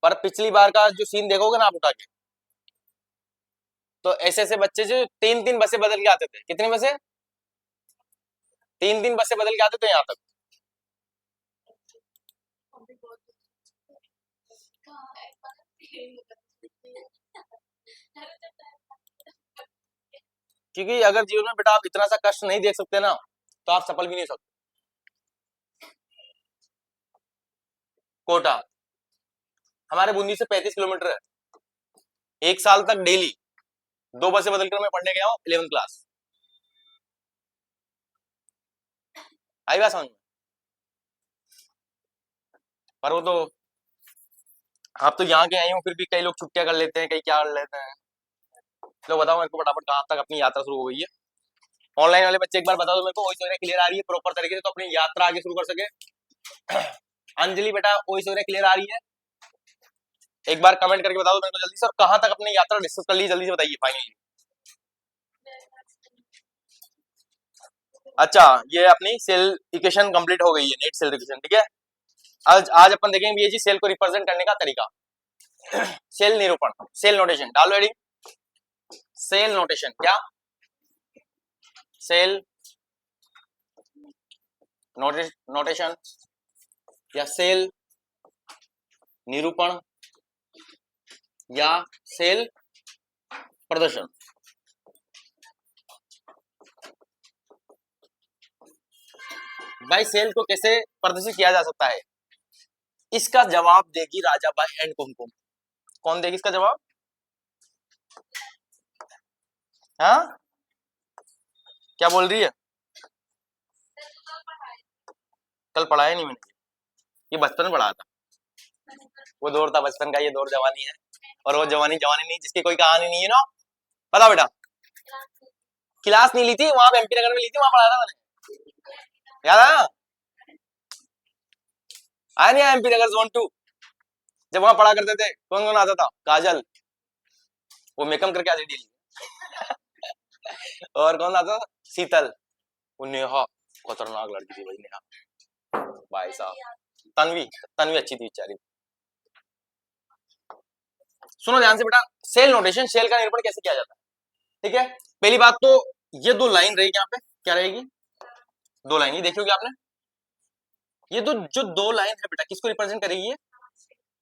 पर पिछली बार का जो सीन देखोगे ना आप उठा के, तो ऐसे ऐसे बच्चे जो 3-3 बसें बदल के आते थे। कितनी बसें? 3-3 बसें बदल के आते थे यहाँ तक। क्योंकि अगर जीवन में बेटा आप इतना सा कष्ट नहीं देख सकते ना, तो आप सफल भी नहीं हो सकते। कोटा हमारे बूंदी से 35 किलोमीटर है। एक साल तक डेली 2 बसें बदलकर मैं पढ़ने गया हूँ 11th क्लास। आई बात समझ में? पर वो तो आप तो यहाँ के आए हो, फिर भी कई लोग छुट्टियां कर लेते हैं, कई क्या कर लेते हैं। तो बताओ मेरे को फटाफट कहाँ तक अपनी यात्रा शुरू हो गई है। ऑनलाइन वाले बच्चे एक बार बता दो मेरे को, वॉइस वगैरह क्लियर आ रही है प्रॉपर तरीके से, तो अपनी यात्रा आगे शुरू कर सके। अंजलि बेटा वॉइस वगैरह क्लियर आ रही है? एक बार कमेंट करके बता दो मेरे को जल्दी से, और कहाँ तक अपनी यात्रा डिस्कस कर ली जल्दी से बताइए फाइनली। अच्छा, ये अपनी सेल इक्वेशन कंप्लीट हो गई है, नेट सेल इक्वेशन, ठीक है। आज आज अपन देखेंगे ये जी सेल को रिप्रेजेंट करने का तरीका। सेल निरूपण, सेल नोटेशन डालो हेडिंग। सेल नोटेशन क्या? सेल नोटेशन या सेल निरूपण या सेल प्रदर्शन। भाई सेल को कैसे प्रदर्शित किया जा सकता है, इसका जवाब देगी राजाबाई एंड कुमकुम। कौन देगी इसका जवाब? हाँ, क्या बोल रही है? कल पढ़ाया नहीं मैंने, ये बचपन में पढ़ाया था। वो दौर था बचपन का, ये दौर जवानी है, और वो जवानी जवानी नहीं जिसकी कोई कहानी नहीं है ना। पता बेटा, क्लास नहीं ली थी वहां, एमपी नगर में ली थी, वहां पढ़ाया था मैंने, याद आया? आया नहीं? एमपी नगर जोन 2 जब वहां पढ़ा करते थे, कौन कौन आता था? काजल, वो मेकअप करके आती थी। और कौन आता था? शीतल, वो नेहा, खतरनाक लड़की थी भाई नेहा, भाई साहब। तन्वी, तन्वी अच्छी थी बेचारी। सुनो ध्यान से बेटा, सेल नोटेशन, सेल का निरूपण कैसे किया जाता है, ठीक है। पहली बात तो ये 2 लाइन रहेगी यहाँ पे, क्या रहेगी? 2 लाइन, ये देखोगे आपने, ये तो जो 2 लाइन है बेटा किसको रिप्रेजेंट करेगी? ये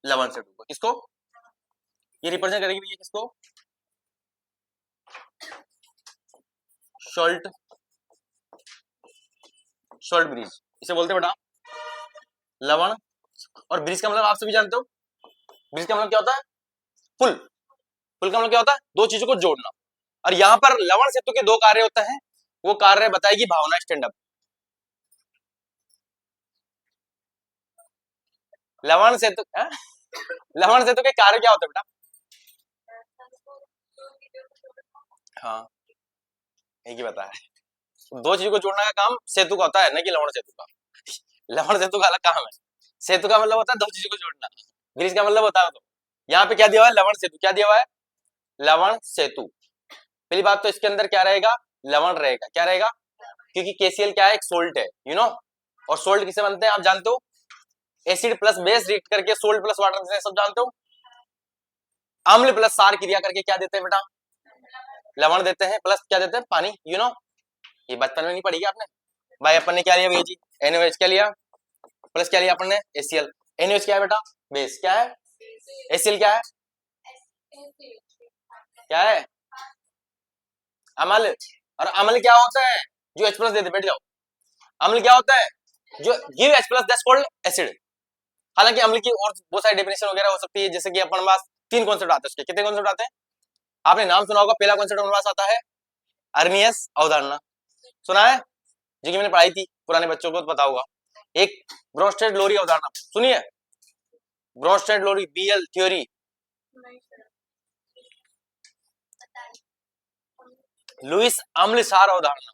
लवन से 2 को। किसको ये रिप्रेजेंट करेगी भैया? किसको? शॉल्ट, शॉल्ट ब्रिज इसे बोलते हैं बेटा, लवण। और ब्रिज का मतलब आप सभी जानते हो, ब्रिज का मतलब क्या होता है? पुल। पुल का मतलब क्या होता है? 2 चीजों को जोड़ना। और यहाँ पर लवण सेतु के 2 कार्य होते हैं, वो कार्य बताएगी भावना स्टैंड अप। लवण सेतु लवण सेतु के कार्य क्या होते हैं बेटा? हाँ, एक ही बता है। 2 चीजों को जोड़ने का काम सेतु का होता है, न कि लवण सेतु का। लवण सेतु का अलग काम है, सेतु का मतलब होता है 2 चीजों को जोड़ना, ब्रिज का मतलब होता है। तो यहाँ पे क्या दिया हुआ है? लवण सेतु। क्या दिया हुआ है? लवण सेतु। पहली बात तो इसके अंदर क्या रहेगा? लवण रहेगा। क्या रहेगा? क्योंकि केसीएल क्या है? एक सोल्ट है, यू नो। और सोल्ट किसे बनते हैं आप जानते हो? एसिड प्लस बेस रिएक्ट करके सोल्ट प्लस वाटर देते हैं, सब जानते हो। अम्ल प्लस सार क्रिया करके क्या देते हैं बेटा? लवण देते हैं, प्लस क्या देते हैं? पानी, यू नो। ये बचपन में नहीं पढ़ी आपने? भाई अपन ने क्या लिया भैया जी? NaOH क्या लिया, प्लस क्या लिया अपन ने? ACl। NaOH क्या है बेटा? बेस। क्या है? ACl क्या है? क्या है? अम्ल। और अम्ल क्या होता है? जो H प्लस देते, बैठ जाओ। अम्ल क्या होता है? जो give H plus, that's called acid. हालांकि अम्ल की और बहुत सारी डेफिनेशन वगैरह हो सकती है, जैसे कि अपन पास 3 कॉन्सेप्ट आते हैं उसके। कितने कॉन्सेप्ट आते हैं? आपने नाम सुना होगा, पहला कॉन्सेप्ट हमारे पास आता है अर्नियस अवधारणा, सुना है जो कि मैंने पढ़ाई थी, पुराने बच्चों को तो पता होगा। एक ब्रोस्टेड लोरी अवधारणा सुनिए, ब्रोस्टेड लोरी BL थ्योरी। लुइस अम्ल सार अवधारणा।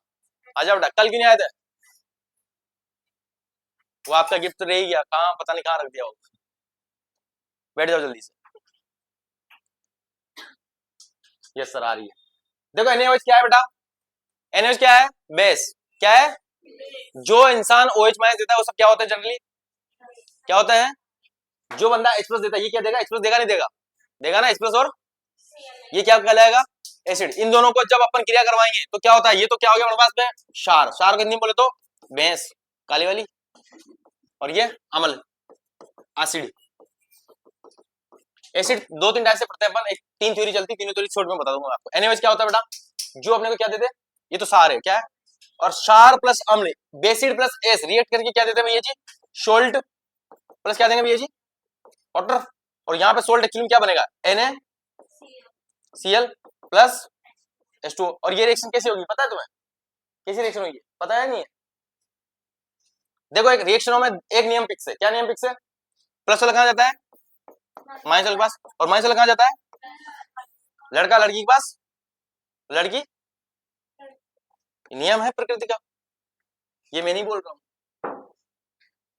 आजा बेटा, कल क्यों नहीं आए थे? वो आपका गिफ्ट रह गया, कहाँ पता नहीं कहाँ रख दिया वो। बैठ जाओ जल्दी से। यस सर, आ रही है। देखो NaOH क्या है बेटा? NaOH क्या है? बेस। क्या है? जो इंसान OH माइनस देता है वो सब क्या होता है जनरली? क्या होता है? जो बंदा H प्लस देता है ये क्या देगा, H प्लस देगा नहीं देगा, देगा ना H प्लस, और ये क्या कहलाएगा, एसिड। इन दोनों को जब अपन क्रिया करवाएंगे तो क्या होता है, ये तो क्या हो गया हमारे पास में क्षार, क्षार को हिंदी में बोले तो भैंस काली वाली, और ये अम्ल एसिड। एसिड दो तीन टाइप से पढ़ते हैं अपन, एक तीन थ्योरी चलती, तीनों थ्योरी छोड़ में बता दूंगा आपको। एनीवेज क्या होता है बेटा, जो अपने को क्या देते, ये तो क्षार है, क्या है, और क्षार प्लस अम्ल बेसिड प्लस एस रिएक्ट करके क्या देते हैं भैया जी, सोल्ट प्लस क्या देंगे भैया जी, वाटर। और यहाँ पे सोल्ट एक्चुअली क्या बनेगा, NaCl प्लस H2O। और ये रिएक्शन कैसी होगी पता है तुम्हें, कैसी रिएक्शन होगी पता है नहीं है? देखो एक रिएक्शनों में एक नियम फिक्स है, क्या नियम फिक्स है, प्लस वाला कहां जाता है माइनस वाले के पास, और माइनस वाला कहां जाता है लड़का लड़की के पास, लड़की, नियम है प्रकृति का, ये मैं नहीं बोल रहा हूं।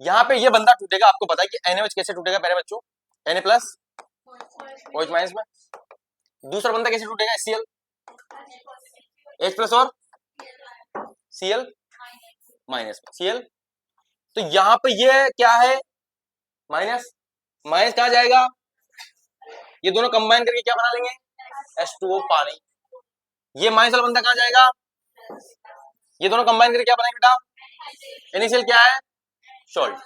यहाँ पे ये बंदा टूटेगा, आपको पता है कि NaOH कैसे टूटेगा प्यारे बच्चों, Na प्लस OH माइनस में। दूसरा बंदा कैसे टूटेगा, Cl H प्लस और Cl माइनस में, Cl। तो यहाँ पे ये क्या है माइनस, माइनस कहा जाएगा, ये दोनों कंबाइन करके क्या बना लेंगे H2O पानी। ये माइनस वाला बंदा कहां जाएगा, ये दोनों कंबाइन करके क्या बनाएंगे बेटा, NaCl क्या है सॉल्ट,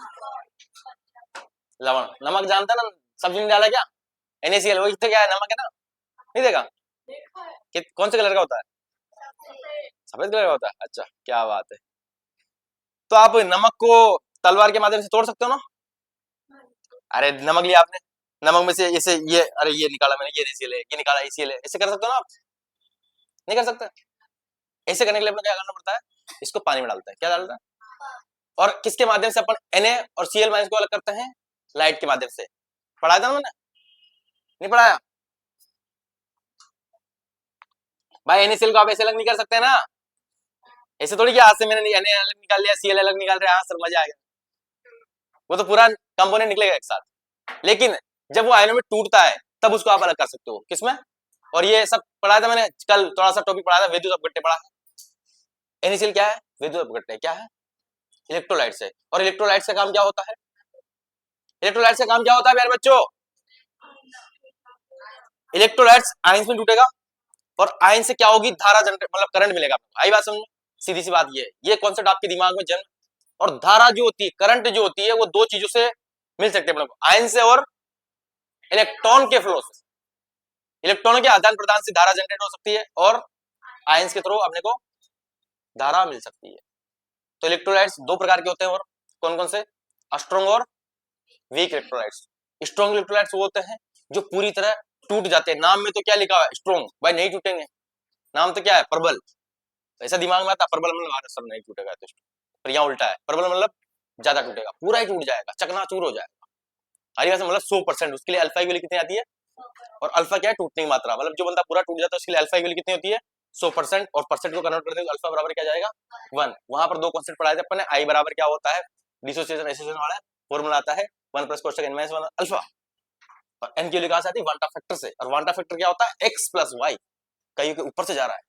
लवण, नमक जानता ना, सब्जी नहीं डाला क्या, NaCl वही तो क्या है, नमक है ना, नहीं देखा कि कौन से कलर का होता है, सफेद कलर का होता है, अच्छा क्या बात है। तो आप नमक को तलवार के माध्यम से तोड़ सकते हो ना, अरे नमक लिया आपने, नमक में से इसे ये, अरे ये निकाला मैंने, ये NaCl है, ये निकाला ACl है, ऐसे कर सकते हो ना आप, नहीं कर सकते। ऐसे करने के लिए अपने क्या करना पड़ता है, इसको पानी में डालते हैं, क्या डालता है, और किसके माध्यम से अपन Na और Cl माइनस को अलग करते हैं, लाइट के माध्यम से, पढ़ाया था ना मैंने, नहीं पढ़ाया भाई, NaCl को आप ऐसे अलग नहीं कर सकते ना, ऐसे थोड़ी कि आज से मैंने Na अलग निकाल लिया Cl अलग निकाल रहे, हाँ सर मजा आ गया, वो तो पूरा कंपोनेंट निकलेगा एक साथ। लेकिन जब वो आयनों में टूटता है तब उसको आप अलग कर सकते हो, किसमें, और ये सब पढ़ाया था मैंने कल, थोड़ा सा टॉपिक पढ़ाया था, विद्युत अपघट्य पढ़ा है। NaCl क्या है, विद्युत अपघट्य क्या है, इलेक्ट्रोलाइट्स है। और इलेक्ट्रोलाइट्स का काम क्या होता है, इलेक्ट्रोलाइट्स का काम क्या होता है प्यारे बच्चों, इलेक्ट्रोलाइट्स आयंस में टूटेगा और आयन से क्या होगी, धारा जनरेट, मतलब करंट मिलेगा। आई बात समझ, सीधी सी बात ये कॉन्सेप्ट आपके दिमाग में जन्म, और धारा जो होती है, करंट जो होती है, वो दो चीजों से मिल सकते हैं, आयन से और इलेक्ट्रॉन के फ्लो से, इलेक्ट्रॉनों के आदान प्रदान से धारा जनरेट हो सकती है, और आयंस के थ्रू अपने को धारा मिल सकती है। तो इलेक्ट्रोलाइट्स दो प्रकार के होते हैं, और कौन कौन से, स्ट्रॉन्ग और वीक इलेक्ट्रोलाइट्स। स्ट्रॉन्ग इलेक्ट्रोलाइट्स वो होते हैं जो पूरी तरह टूट जाते हैं, नाम में तो क्या लिखा हुआ है स्ट्रॉन्ग, भाई नहीं टूटेंगे, नाम तो क्या है प्रबल, ऐसा दिमाग में आता प्रबल मतलब सर नहीं टूटेगा, तो पर यहाँ उल्टा है, प्रबल मतलब ज्यादा टूटेगा, पूरा ही टूट जाएगा, चकनाचूर हो जाएगा। हरी मतलब 100%, उसके लिए अल्फा की वैल्यू कितनी आती है, और अल्फा क्या है, टूटने की मात्रा, मतलब जो बंदा पूरा टूट जाता है उसके लिए अल्फा की वैल्यू कितनी होती है 100%, और परसेंट को कन्वर्ट करते हैं अल्फा बराबर क्या जाएगा 1। वहां पर दो कॉन्सेप्ट पढ़ाए थे अपन ने, आई बराबर क्या होता है, डिसोसिएशन एसोसिएशन वाला फॉर्मूला आता है 1 प्लस कोष्टक n माइनस 1 अल्फा, और n की वैल्यू कहां से आती है, वांटा फैक्टर से, और वांटा फैक्टर क्या होता है x प्लस वाई, कहीं के ऊपर से जा रहा है,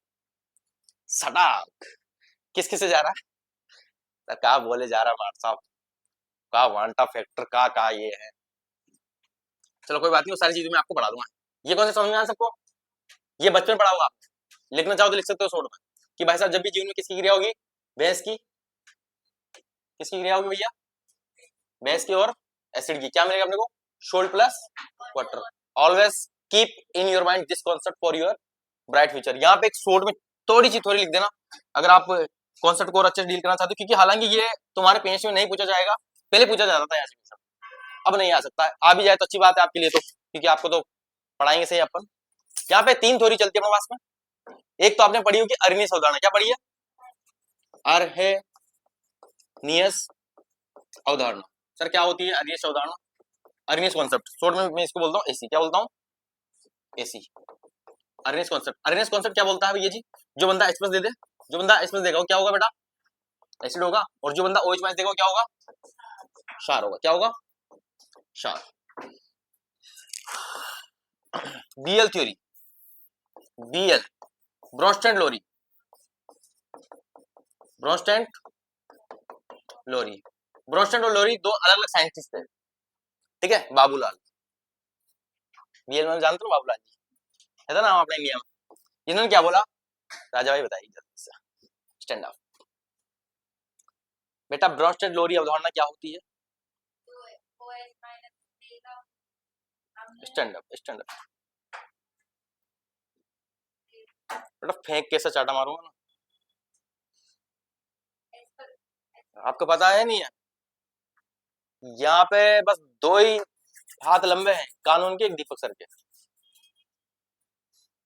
सटाक किस किस से जा रहा है, क्या बोले जा रहा है मार साहब, का वांटा फैक्टर का ये है, चलो कोई बात नहीं, वो सारी चीजें मैं आपको पढ़ा दूंगा। ये कौन से समझ में आ सबको, ये बचपन पढ़ा होगा, लिखना चाहो तो लिख सकते हो शॉर्ट में, कि भाई साहब जब भी जीवन में किसकी क्रिया होगी, भैंस की, किसकी क्रिया होगी भैया, भैंस की और एसिड की, क्या मिलेगा अपने को, salt plus water. Always keep in your mind this concept for your bright future. यहाँ पे एक शॉर्ट में थोड़ी सी थोड़ी लिख देना, अगर आप कॉन्सेप्ट को और अच्छे से डील करना चाहते हो, क्योंकि हालांकि ये तुम्हारे पेज में नहीं पूछा जाएगा, पहले पूछा जाता था यहाँ, अब नहीं आ सकता है, आ भी जाए तो अच्छी बात है आपके लिए, तो क्योंकि आपको तो पढ़ाएंगे सही अपन। यहाँ पे तीन थ्योरी चलती है अपने पास में, एक तो आपने पढ़ी होगी अर्नियस अवधारणा, क्या पढ़ी है, अर्हेनियस अवधारणा। सर क्या होती है अर्नियस अवधारणा, अर्नियस कॉन्सेप्ट, शॉर्ट में मैं इसको बोलता हूँ एसी, क्या बोलता हूँ एसी, अर्नियस कॉन्सेप्ट। अर्नियस कॉन्सेप्ट क्या बोलता है भैया जी, जो बंदा एच प्लस दे दे, जो बंदा एच प्लस देगा वो क्या होगा बेटा, एसिड होगा, और जो बंदा OH माइनस देगा वो क्या होगा, क्षार होगा, क्या होगा, क्षार। बीएल थ्योरी, बीएल ब्रोंस्टेड लोरी, ब्रोंस्टेड लोरी, ब्रोंस्टेड और लोरी दो अलग अलग साइंटिस्ट थे, ठीक है, बाबूलाल, बीएलओ जानते हो बाबूलाल जी, है ना नाम अपने इंडिया में। इन्होंने क्या बोला, राजा भाई बताइए जल्दी से, स्टैंड अप। बेटा ब्रॉस्टेड लोरी अवधारणा क्या होती है? Stand up, stand up. बेटा फेंक कैसे चाटा मारूंगा ना, आपको पता है नहीं है? यहाँ पे बस दो ही हाथ लंबे हैं, कानून के, एक दीपक सर के,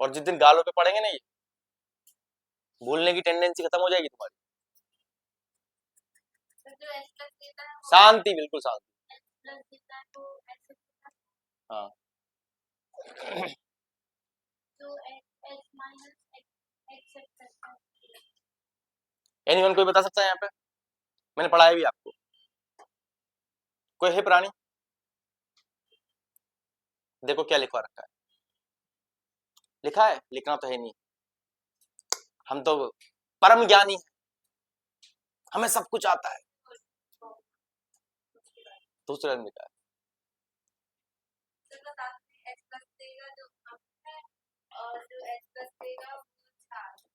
और जिस दिन गालों पे पड़ेंगे ना ये, भूलने की टेंडेंसी खत्म हो जाएगी तुम्हारी। शांति, बिल्कुल शांति। हाँ एनीवन कोई बता सकता है यहाँ पे? मैंने पढ़ाया भी आपको। कोई है प्राणी? देखो क्या लिखवा रखा है, लिखा है, लिखना तो है नहीं, हम तो परम ज्ञानी हैं, हमें सब कुछ आता है। दूसरे में लिखा है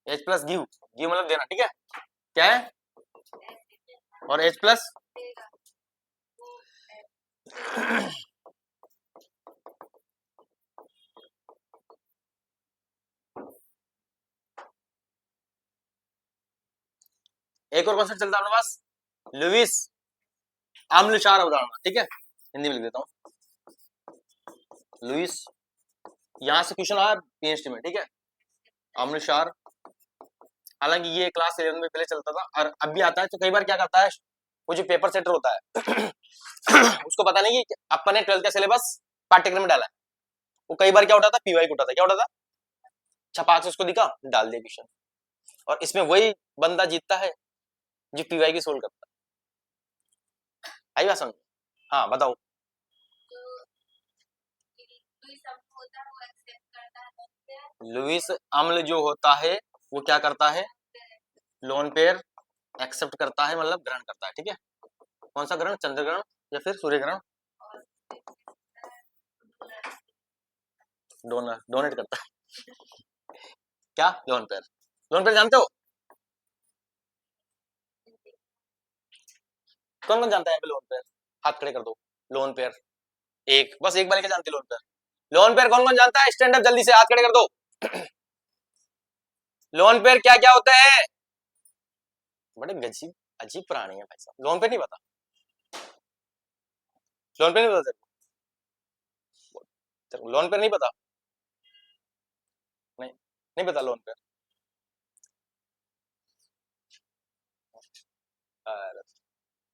एच प्लस गिव, गिव मतलब देना, ठीक है, क्या है, और एच प्लस एक और क्वेश्चन चलता है अपने पास, लुईस अम्ल क्षार अवधारणा, ठीक है, हिंदी में लिख देता हूँ, लुईस, यहां से क्वेश्चन आया पीएचडी में, ठीक है, अम्ल क्षार, हालांकि ये क्लास 11 में पहले चलता था और अब भी आता है, तो कई बार क्या करता है वो जो पेपर सेटर होता है उसको पता नहीं कि अपन ने 12th का सिलेबस पाठ्यक्रम में डाला है, वो कई बार क्या उठाता, पीवाई को उठाता, क्या उठाता, छपाक से उसको दिखा, डाल दिया क्वेश्चन, और इसमें वही बंदा जीतता है जो पीवाई की सोल्व करता है। आई बात समझ? हाँ बताओ। लुईस अम्ल जो होता है वो क्या करता है, लोन पेयर एक्सेप्ट करता है, मतलब ग्रहण करता है, ठीक है, कौन सा ग्रहण, चंद्र ग्रहण या फिर सूर्य ग्रहण, डोनेट करता है क्या, लोन पेयर, लोन पेयर जानते हो, कौन कौन जानता है यहाँ पे लोन पेयर, हाथ खड़े कर दो, लोन पेयर, एक बस एक बार क्या जानते लोन पेयर, लोन पेयर कौन कौन जानता है, स्टैंड अप जल्दी से, हाथ खड़े कर दो। लोन पेयर क्या क्या होता है, बड़े गजीब अजीब प्राणी है भाई साहब, लोन पेयर नहीं पता, लोन पेयर नहीं पता तेरे को, लोन पेयर नहीं पता, नहीं नहीं पता लोन पेयर,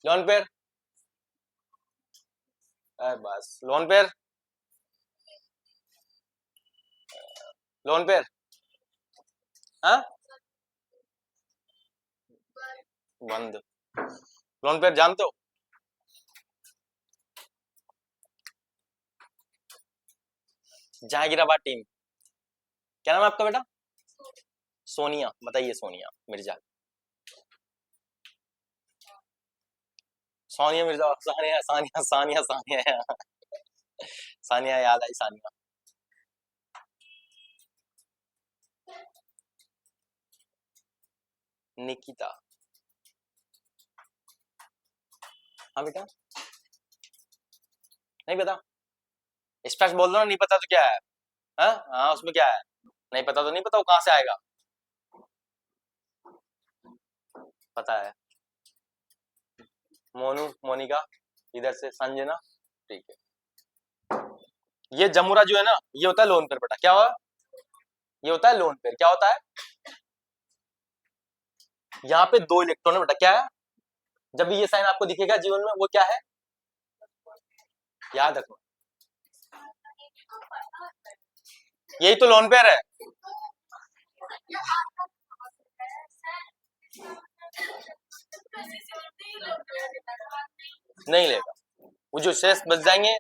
लोन पेयर, बस लोन पेयर, लोन पेयर, हाँ बंद, लोन पेयर जानते हो, जहांगीराबाद टीम, क्या नाम है आपका बेटा, सोनिया, बताइए सोनिया मिर्जा, सोनिया मिर्जा, सानिया सानिया सानिया सानिया सानिया याद आई, सानिया, निकिता, हाँ बेटा, नहीं पता, स्पष्ट बोल दो ना, नहीं पता तो क्या है, हाँ हाँ उसमें क्या है, नहीं पता तो नहीं पता, वो कहां से आएगा, पता है, मोनू, मोनिका, इधर से संजना, ठीक है, ये जमुरा जो है ना ये होता है लोन पेयर, बेटा क्या हुआ, ये होता है लोन पेयर, क्या होता है, यहाँ पे दो इलेक्ट्रॉन है बेटा, क्या है, जब भी ये साइन आपको दिखेगा जीवन में वो क्या है, याद रखो, यही तो लोन पेयर है, नहीं लेगा, वो जो शेष बच जाएंगे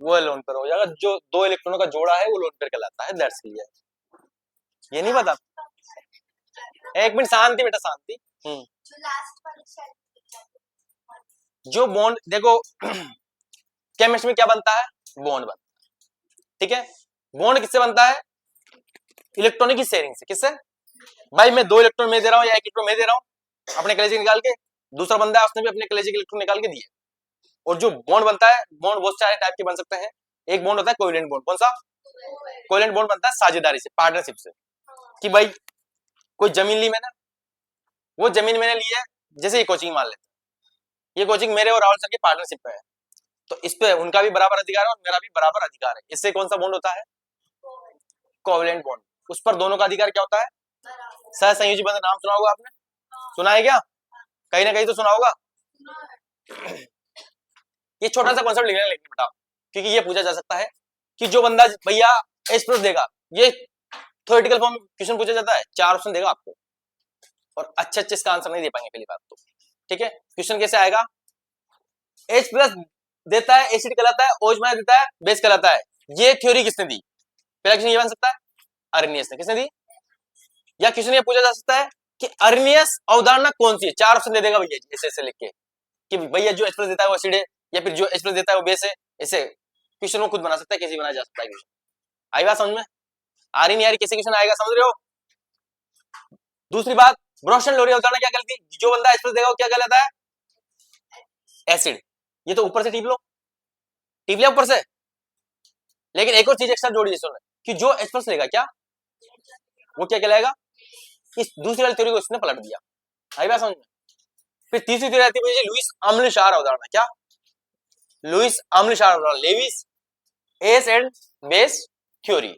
वो लोन पेयर हो जाएगा, जो दो इलेक्ट्रॉनों का जोड़ा है वो लोन पेयर कहलाता है, दैट्स क्लियर, ये नहीं पता, एक मिनट शांति बेटा शांति, जो बॉन्ड देखो केमिस्ट्री में क्या बनता है? बॉन्ड बनता है। ठीक है, बॉन्ड किससे बनता है? इलेक्ट्रॉनिक की शेयरिंग से। किससे? भाई मैं 2 इलेक्ट्रॉन में दे रहा हूं या 1 इलेक्ट्रॉन में दे रहा हूं अपने कलेजे निकाल के, दूसरा बंदा है उसने भी अपने कलेजे के इलेक्ट्रॉन निकाल के दिए, और जो बॉन्ड बनता है, बॉन्ड बहुत सारे टाइप के बन सकते हैं। एक बॉन्ड होता है कोवेलेंट बॉन्ड। कौन सा? कोवेलेंट बॉन्ड बनता है साझेदारी से, पार्टनरशिप से, कि भाई कोई जमीन ली मैंने, वो जमीन मैंने ली है, जैसे ये कोचिंग मान लेते हैं, ये कोचिंग मेरे और राहुल सर की पार्टनरशिप पे है, तो इस पे उनका भी बराबर अधिकार है और मेरा भी बराबर अधिकार है। इससे कौन सा बॉन्ड होता है? Covalent bond. उस पर दोनों का अधिकार क्या होता है? सहसंयोजी बंधन। नाम सुना होगा आपने? सुना है क्या? कहीं ना कहीं तो सुना होगा। ये छोटा सा कॉन्सेप्ट लिखना लेकिन बेटा, क्योंकि ये पूछा जा सकता है कि जो बंदा भैया एच प्लस देगा, ये थ्योरेटिकल फॉर्म में क्वेश्चन पूछा जाता है, 4 ऑप्शन देगा आपको और अच्छे अच्छे इसका आंसर नहीं दे पाएंगे पहली बात तो। ठीक है, क्वेश्चन कैसे आएगा? H प्लस देता है एसिड कहलाता है, OH माइनस देता है बेस कहलाता है। ये थ्योरी किसने दी? पहला क्वेश्चन ये बन सकता है, अर्नियस ने। किसने दी? या क्वेश्चन ये पूछा जा सकता है कि अर्नियस अवधारणा कौन सी है? 4 ऑप्शन दे देगा भैया जी ऐसे ऐसे लिख के कि भैया जो H प्लस देता है वो एसिड है, या फिर जो H प्लस देता है वो बेस है। ऐसे क्वेश्चन को खुद बना सकता है, कैसे बनाया जा सकता है क्वेश्चन। आई बात समझ में? आ रही नहीं आ रही? कैसे क्वेश्चन आएगा, समझ रहे हो? दूसरी बात, ब्रोशन लोरी अवधारणा क्या कहती है? जो बंदा H प्लस देगा वो क्या कहलाता है? एसिड। ये तो ऊपर से टिप लो, टिप लिया ऊपर से। लेकिन एक और चीज एक्स्ट्रा जोड़ी इसमें कि जो H प्लस लेगा क्या, वो क्या कहलाएगा? इस दूसरी वाली थ्योरी को इसने पलट दिया। आई बात समझ में? फिर तीसरी थ्योरी आती है लुईस अम्ल क्षार अवधारणा। क्या? लुईस अम्ल क्षार अवधारणा, Lewis acid and base theory.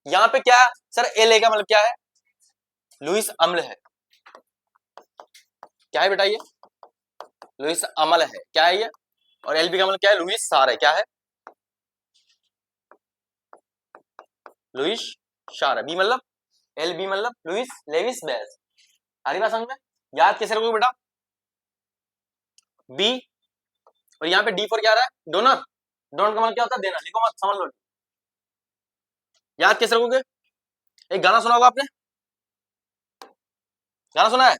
यहां पे क्या सर ए लेगा मतलब क्या है? लुईस अम्ल है। क्या है बेटा ये? लुईस अम्ल है। क्या है ये? और एलबी का मतलब क्या है? लुईस क्षार है। क्या है? लुईस क्षार है। बी मतलब एल बी मतलब लुईस लेविस बेस। आ रही बात समझ में? याद कैसे रखोगे बेटा? बी और यहाँ पे डी फॉर क्या आ रहा है? डोनर। डोनर का मतलब क्या होता है? देना। लिखो मत, समझ लो। याद कैसे रखोगे? एक गाना सुना होगा आपने, गाना सुना है?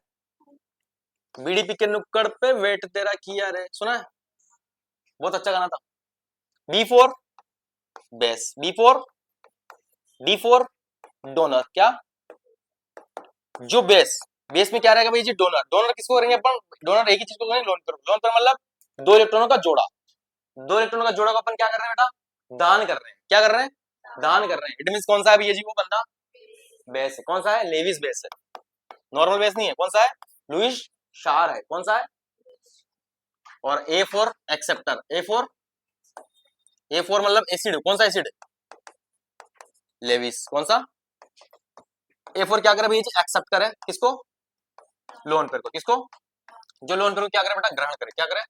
बीडीपी के नुक्कड़ पे वेट तेरा किया रे, सुना है? बहुत अच्छा गाना था। B for base, B for D for donor. क्या? जो बेस, बेस में क्या रहेगा भाई जी? डोनर। डोनर किसको करेंगे अपन? डोनर एक ही चीज को करेंगे, लोन पर। लोन पर मतलब 2 इलेक्ट्रॉनों का जोड़ा। 2 इलेक्ट्रॉनों का जोड़ा को अपन क्या कर रहे हैं बेटा? दान कर रहे हैं। क्या कर रहे हैं? दान कर रहे हैं। इट मींस कौन सा है भैया जी? वो बंदा बेस है। कौन सा है? लेविस बेस है। नॉर्मल बेस नहीं है। कौन सा है? लुईस क्षार है। कौन सा है? और A for acceptor. A four मतलब एसिड। कौन सा एसिड? लेविस। कौन सा? ए फोर क्या करे भैया जी? एक्सेप्ट करे। किसको? लोन पेयर को। किसको? जो लोन पेयर को क्या करे बेटा? ग्रहण करे। क्या करे?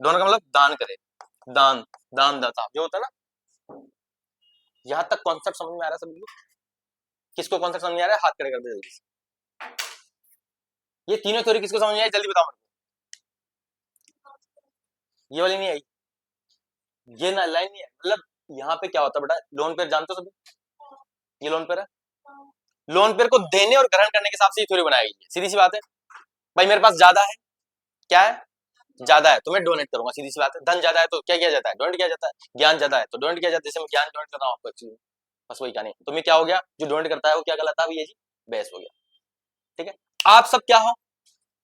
दोनों का मतलब दान करे। दान, दानदाता जो होता है ना। यहां तक कॉन्सेप्ट समझ में आ रहा है सभी को? किसको कॉन्सेप्ट समझ में आ रहा है? हाथ खड़े कर दे जल्दी से। ये तीनों थ्योरी किसको समझ में आई? जल्दी बताओ मेरे को। ये वाली नहीं आई, ये ना लाइन नहीं है। मतलब यहाँ पे क्या होता है बेटा? लोन पेयर जानते हो सभी? ये लोन पेयर है। लोन पेयर को देने और ग्रहण करने के हिसाब से ये थ्योरी बनाई गई है। सीधी सी बात है भाई, मेरे पास ज्यादा है। क्या है? ज्यादा है तो मैं डोनेट करूंगा। सीधी सी बात है। धन ज्यादा है तो क्या किया जाता है? डोनेट किया जाता है। ज्ञान ज्यादा है तो डोनेट किया जाता है। जैसे मैं ज्ञान डोनेट कर रहा हूँ आपको एक्चुअली, बस वही कहानी। तो मैं क्या हो गया? जो डोनेट करता है वो क्या कहलाता है भैया जी? बेस हो गया। ठीक है, आप सब क्या हो?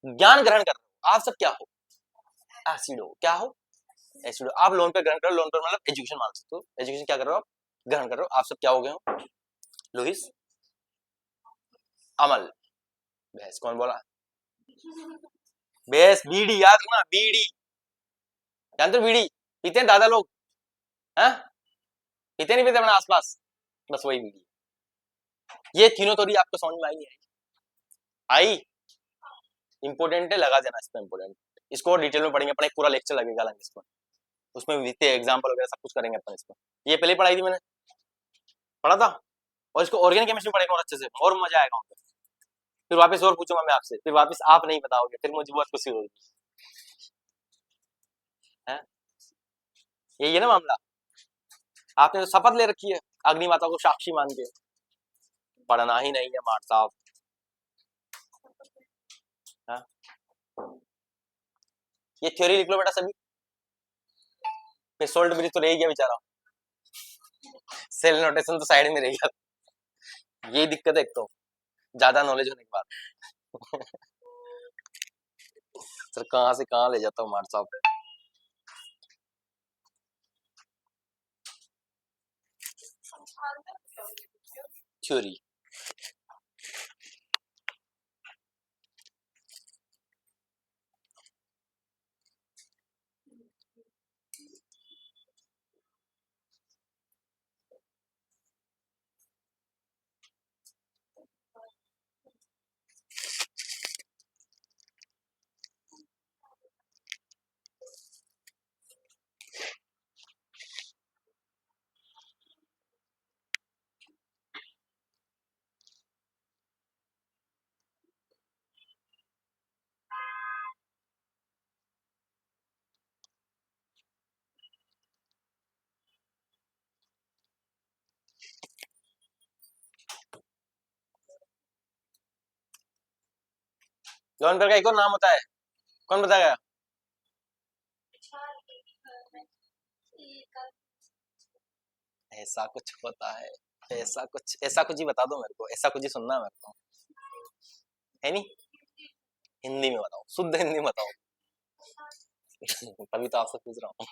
ज्ञान ग्रहण कर रहे हो। आप सब क्या हो? एसिड हो। क्या हो? एसिड हो। आप लोन पे ग्रहण करो। लोन पर मतलब एजुकेशन मान सकते हो। एजुकेशन क्या कर रहे हो? आप ग्रहण कर रहे हो। आप सब क्या हो गए हो? लुईस अमल बेस। कौन बोला? बेस। बीडी याद रखना, बीडी। जानते हो बीड़ी पीते हैं दादा लोग? हैं? पीते नहीं पीते अपने आसपास? बस वही बीड़ी। ये तीनों थोड़ी आपको समझ में आई नहीं आई? आई? इंपोर्टेंट है, लगा देना इसमें इंपोर्टेंट। इसको डिटेल में पढ़ेंगे अपन, एक पूरा लेक्चर लगेगा अलग इसमें। उसमें वित्तीय एग्जांपल वगैरह सब कुछ करेंगे अपन इसमें। ये पहले पढ़ाई थी मैंने, पढ़ा था। और इसको ऑर्गेनिक केमिस्ट्री पढ़ेंगे और अच्छे से, और मजा आएगा। फिर वापस और पूछूंगा मैं आपसे, फिर वापस आप नहीं बताओगे, फिर मुझे बहुत खुशी होगी। है यही है ना मामला? आपने तो शपथ ले रखी है अग्नि माता को साक्षी मान के, पढ़ना ही नहीं है मार साहब। ये थ्योरी लिख लो बेटा सभी। फिर सोल्ट ब्रिज तो रह गया बेचारा, सेल नोटेशन तो साइड में रह गया। यही दिक्कत है एक तो, ज्यादा नॉलेज होने के बाद। सर कहाँ से कहाँ ले जाता हूँ मार साहब। थ्योरी। लोन पेयर का एक और नाम होता है, कौन बताएगा? ऐसा कुछ होता है, ऐसा कुछ ही बता दो मेरे को, ऐसा कुछ ही सुनना है मेरे को, है नहीं? हिंदी में बताओ, शुद्ध हिंदी में बताओ। तभी तो आपसे पूछ रहा हूँ।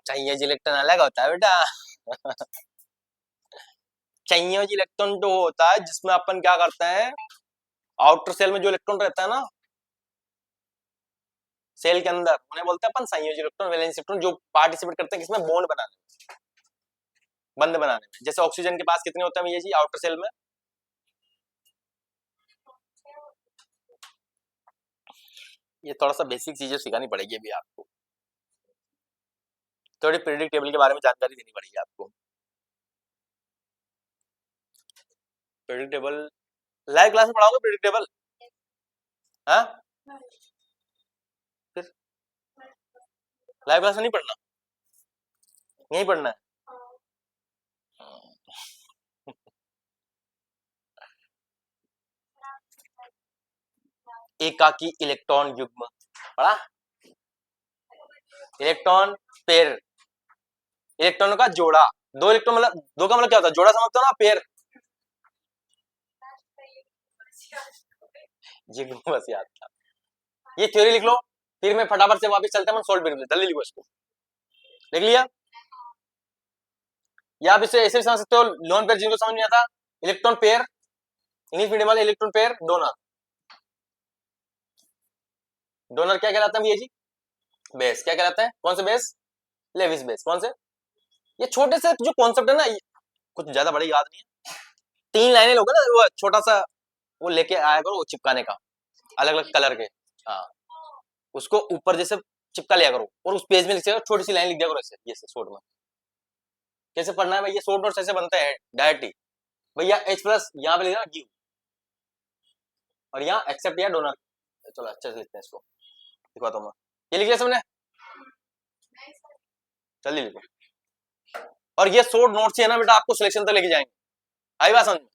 चाहिए इलेक्ट्रॉन अलग होता है बेटा। चाहिए इलेक्ट्रॉन तो होता है जिसमें अपन क्या करते हैं, आउटर सेल में जो इलेक्ट्रॉन रहता है ना सेल के अंदर, उन्हें बोलते हैं अपन संयोजी इलेक्ट्रॉन, वैलेंस इलेक्ट्रॉन, जो पार्टिसिपेट करते हैं किसमें, बॉन्ड बनाने में, बंद बनाने में। जैसे ऑक्सीजन के पास कितने होते हैं ये जी आउटर सेल में? ये थोड़ा सा बेसिक चीजें सिखानी पड़ेगी अभी आपको, थोड़ी पीरियडिक टेबल के बारे में जानकारी देनी पड़ेगी आपको। पीरियडिक टेबल लाइव क्लास में पढ़ाऊंगा पीरियडिक टेबल? हाँ, फिर लाइव क्लास में नहीं पढ़ना, यही पढ़ना है। एकाकी इलेक्ट्रॉन युग्म पढ़ा? इलेक्ट्रॉन पेयर, इलेक्ट्रॉनों का जोड़ा, दो इलेक्ट्रॉन मतलब दो का मतलब क्या होता है, जोड़ा समझते हो ना, पेयर युग्म बस याद था। ये थ्योरी लिख लो, फिर मैं फटाफट से वापस चलते हैं, सोल्व कर जल्दी लिखो इसको, लिख लिया? या आप इसे ऐसे भी समझ सकते हो, लोन पेयर जिनको समझ नहीं आता, इलेक्ट्रॉन पेयर, इनिफिनिटी वाले इलेक्ट्रॉन पेयर, डोनर। डोनर क्या कहलाता है भैया जी? बेस। क्या कहलाता है, कौन से बेस? Lewis base. कौन से? ये छोटे से जो कॉन्सेप्ट है ना, कुछ ज्यादा बड़ी याद नहीं है, 3 लाइनें लोगे ना, वो छोटा सा वो लेके आया करो, वो चिपकाने का, अलग अलग कलर के, हाँ, उसको ऊपर जैसे चिपका लिया करो, और उस पेज में लिख दिया, छोटी सी लाइन लिख दिया करो ऐसे, ये शॉर्ट में। कैसे पढ़ना है भैया, शॉर्ट नोट्स ऐसे बनते हैं डायरेक्ट ही भैया, H प्लस यहाँ पे लिखना गिव, और यहाँ एक्सेप्ट या डोनर। चलो अच्छे से लिखते हैं इसको, दिखाता हूँ मैं, ये लिख लिया सबने? जल्दी लिखो। और ये शॉर्ट नोट्स है ना बेटा, आपको सिलेक्शन तक लेके जाएंगे, आई बात समझ में?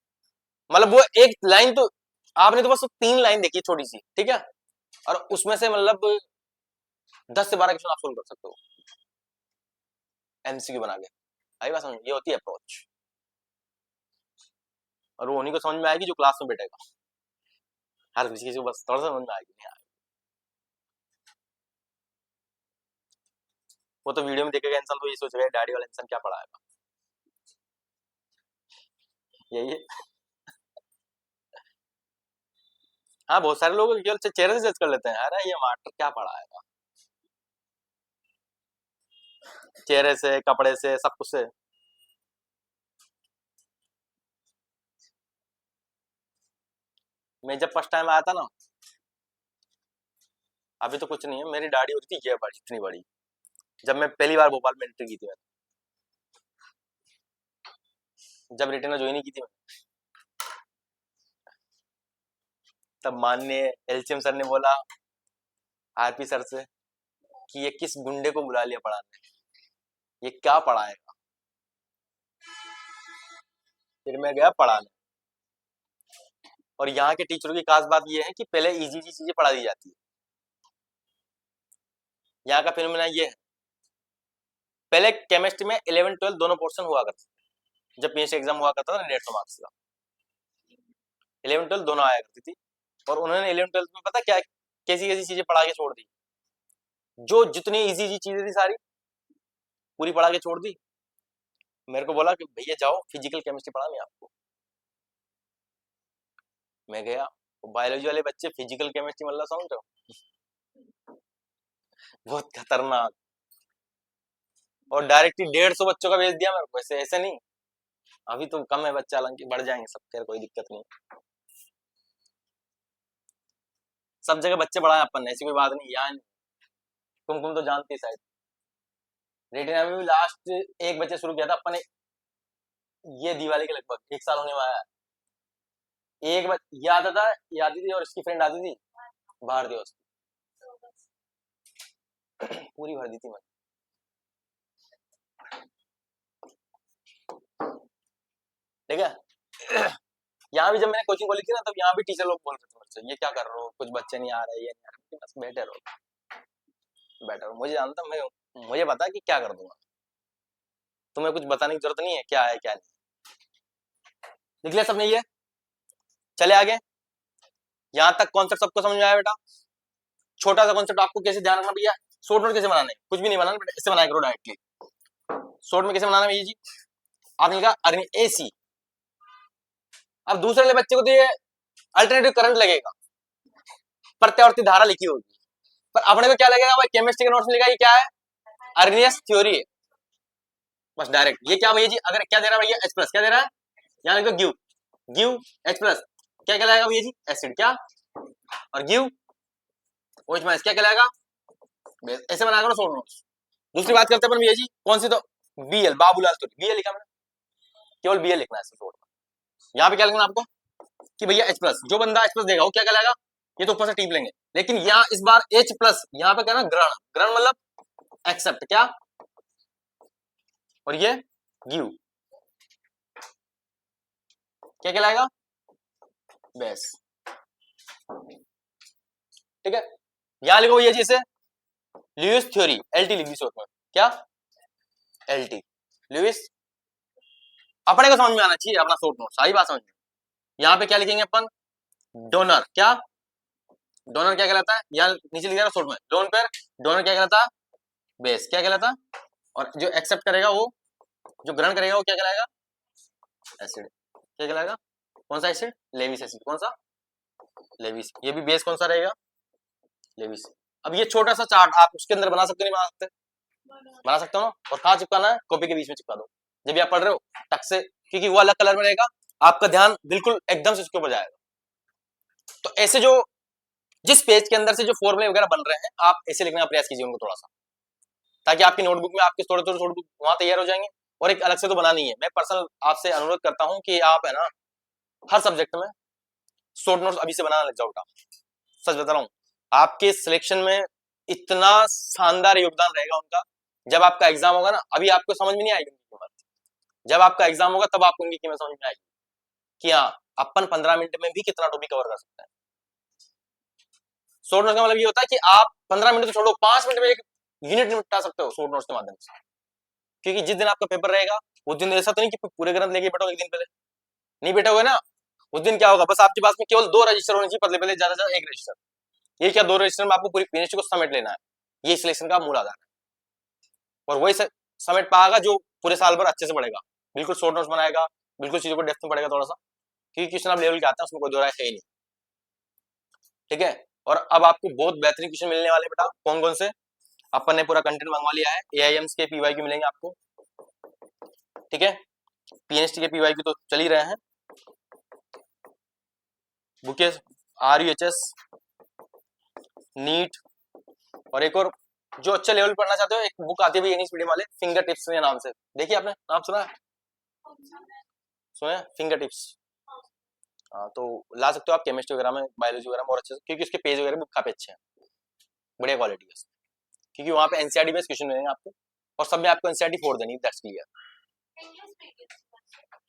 मतलब वो एक लाइन तो आपने तो बस 3 लाइन देखी छोटी सी, ठीक है, और उसमें से मतलब 10 से 12 क्वेश्चन आप सोल्व कर सकते हो एमसीक्यू बना के, आई बात समझ? ये होती है अप्रोच, और वो उन्हीं को समझ में आएगी जो क्लास में बैठेगा, हर किसी को बस थोड़ा सा समझ में आएगी, नहीं आएगी वो तो वीडियो में देखेगा इंसान तो ये सोचेगा डैडी वाला इंसान क्या पढ़ाएगा, यही है। हाँ, बहुत सारे लोग केवल चेहरे से जज कर लेते हैं, अरे ये मास्टर क्या पढ़ाएगा, चेहरे से, कपड़े से, सब कुछ से। मैं जब फर्स्ट टाइम आया था ना, अभी तो कुछ नहीं है, मेरी दाढ़ी होती थी ये बड़ी, इतनी बड़ी, जब मैं पहली बार भोपाल में एंट्री की थी मैंने, जब रिटेनर ज्वाइन की थी मैंने, तब माननीय एलसीएम सर ने बोला आरपी सर से कि ये किस गुंडे को बुला लिया पढ़ाने, ये क्या पढ़ाएगा। फिर मैं गया पढ़ाने, और यहाँ के टीचरों की खास बात ये है कि पहले इजी इजी चीजें पढ़ा दी जाती है। यहाँ का फिनोमेना ये है, पहले केमिस्ट्री में 11 12 दोनों पोर्शन हुआ करते थे। जब पीएचडी एग्जाम हुआ करता था 150 मार्क्स का, 11 12 दोनों आया करती थी। और उन्होंने 11 12 में पता क्या कैसी कैसी चीजें पढ़ा के छोड़ दी, जो जितनी इजी इजी चीजें थी सारी पूरी पढ़ा के छोड़ दी। मेरे को बोला कि भैया जाओ फिजिकल केमिस्ट्री पढ़ा मैं आपको। मैं गया, बायोलॉजी वाले बच्चे फिजिकल केमिस्ट्री मतलब समझ रहे हो, बहुत खतरनाक। और डायरेक्टली 150 बच्चों का भेज दिया मेरे को, ऐसे ऐसे नहीं। अभी तो कम है बच्चा, हालांकि बढ़ जाएंगे सब, खैर कोई दिक्कत नहीं। सब जगह बच्चे बढ़ाए अपन ने, ऐसी कोई बात नहीं। यहाँ तुम तो जानती शायद, रेटिना में भी लास्ट एक बच्चे शुरू किया था अपन ने, ये दिवाली के लगभग 1 साल होने वाला है। एक ये आता था, ये आती थी और इसकी फ्रेंड आती थी, बाहर दी उसकी पूरी भर दी थी मैंने। ठीक है। यहाँ भी जब मैंने कोचिंग खोली थी ना, तब यहाँ भी टीचर लोग बोल रहे थे मुझसे, ये क्या कर रहे हो, कुछ बच्चे नहीं आ रहे, ये नहीं आ रहे। बस बैठे रहो, बैठे रहो। मुझे जानता, मैं मुझे पता है कि क्या कर दूंगा, तुम्हें कुछ बताने की जरूरत नहीं है क्या है क्या नहीं। निकले सब नहीं है, चले आगे। यहाँ तक कॉन्सेप्ट सबको समझ में आया बेटा? छोटा सा कॉन्सेप्ट आपको कैसे ध्यान रखना भैया, शॉर्ट नोट कैसे बनाना है, कुछ भी नहीं बनाना बेटा, ऐसे बनाया करो डायरेक्टली। शॉर्ट में कैसे बनाना है जी, आपने लिखा अर्नी AC। अब दूसरे वाले बच्चे को तो ये अल्टरनेटिव करंट लगेगा, प्रत्यावर्ती धारा लिखी होगी, पर अपने को क्या लगेगा भाई, केमिस्ट्री के नोट्स में लिखा ये क्या है, अर्नियस थ्योरी है। बस डायरेक्ट ये क्या भैया जी, अगर क्या दे रहा है भैया H+ क्या दे रहा है, यहाँ लिखो गिव, गिव H+, क्या कहलाएगा भैया जी, एसिड क्या, और गिव OH- क्या कहलाएगा, ऐसे बना करो शॉर्ट नोट्स। दूसरी बात करते हैं भैया जी, कौन सी, तो BL बाबूलाल थ्योरी, BL लिखा मैंने, केवल BL लिखना है शॉर्ट में। यहाँ पे क्या लिखना आपको कि भैया H+, जो बंदा H+ देगा वो क्या कहलाएगा, ये तो ऊपर से टीप लेंगे, लेकिन यहाँ इस बार H+, यहाँ पे क्या ना ग्रहण, ग्रहण मतलब एक्सेप्ट क्या, और ये गिव क्या कहलाएगा, बेस। ठीक है, यहां लिखो ये जैसे ल्यूइस थ्योरी, LT लिख दी शॉर्ट में, क्या LT, ल्यूइस। अपने को समझ में आना चाहिए अपना शॉर्ट नोट, सारी बात समझ में। यहाँ पे क्या लिखेंगे अपन, डोनर क्या, डोनर क्या कहलाता है, यहाँ नीचे लिख दिया शॉर्ट में, लोन पर डोनर क्या कहलाता, बेस क्या कहलाता, और जो एक्सेप्ट करेगा वो, जो ग्रहण करेगा वो क्या कहलाएगा, एसिड क्या कहलाएगा, कौन सा एसिड, लेविस एसिड, कौन सा, लेविस। ये भी बेस कौन सा रहेगा, लेविस। अब ये छोटा सा चार्ट आप उसके अंदर बना सकते, नहीं बना सकते, बना सकते हो ना। और कहाँ चिपकाना है, कॉपी के बीच में चिपका दो, जब भी आप पढ़ रहे हो टक से, क्योंकि वो अलग कलर में रहेगा, आपका ध्यान बिल्कुल एकदम से उसके ऊपर जाएगा। तो ऐसे जो जिस पेज के अंदर से जो फॉर्मूले वगैरह बन रहे हैं, आप ऐसे लिखने का प्रयास कीजिए उनको थोड़ा सा, ताकि आपकी नोटबुक में आपके थोड़े थोड़े नोटबुक वहां तैयार हो जाएंगे। और एक अलग से तो बनानी है, मैं पर्सनल आपसे अनुरोध करता हूँ कि आप है ना हर सब्जेक्ट में शॉर्ट नोट्स अभी से बनाना लग जाओ बेटा। सच बता रहा हूँ, आपके सिलेक्शन में इतना शानदार योगदान रहेगा उनका। जब आपका एग्जाम होगा ना, अभी आपको समझ में नहीं आएगी उनकी कीमत, जब आपका एग्जाम होगा तब आपको उनकी कीमत समझ में आएगी कि हाँ अपन 15 मिनट में भी कितना टॉपिक कवर कर सकते हैं। शॉर्ट नोट्स का मतलब ये होता है कि आप 15 मिनट तो छोड़ो, 5 मिनट में एक यूनिट निपटा सकते हो शॉर्ट नोट्स के माध्यम से। क्योंकि जिस दिन आपका पेपर रहेगा उस दिन ऐसा तो नहीं कि पूरे ग्रंथ लेके बैठो, एक दिन पहले नहीं बैठे हुए ना, उस दिन क्या होगा, बस आपके पास में केवल 2 रजिस्टर होने चाहिए, पतले पतले, ज्यादा से ज्यादा 1 रजिस्टर। ये क्या 2 रजिस्टर में आपको पूरी पीएचडी को समेट लेना है, ये सिलेक्शन का मूल आधार है। और वही समेट पाएगा जो पूरे साल भर अच्छे से पढ़ेगा, बिल्कुल शॉर्ट नोट्स बनाएगा, बिल्कुल चीजों को डेप्थ में पढ़ेगा थोड़ा सा, क्योंकि क्वेश्चन आप लेवल के आते हैं उसमें कोई दो राय है ही नहीं। ठीक है, और अब आपको बहुत बेहतरीन क्वेश्चन मिलने वाले बेटा, कौन कौन से, अपन ने पूरा कंटेंट मंगवा लिया है, AIMS के PYQ मिलेंगे आपको। ठीक है, PNST के PYQ तो चल ही रहे हैं, बुकेस RUHS नीट, और एक और जो अच्छे लेवल पढ़ना चाहते हो, एक बुक आती है इंग्लिश मीडियम वाले, फिंगर टिप्स के नाम से, देखिए आपने नाम सुना है, सुना है फिंगर टिप्स। हाँ तो ला सकते हो आप केमिस्ट्री वगैरह में, बायोलॉजी वगैरह में, और अच्छे से, क्योंकि उसके पेज वगैरह भी काफी अच्छे हैं, बढ़िया क्वालिटी है, क्योंकि वहाँ पे NCERT बेस्ड क्वेश्चन मिलेंगे आपको, और सब में आपको NCERT 4 देनी, दैट्स क्लियर।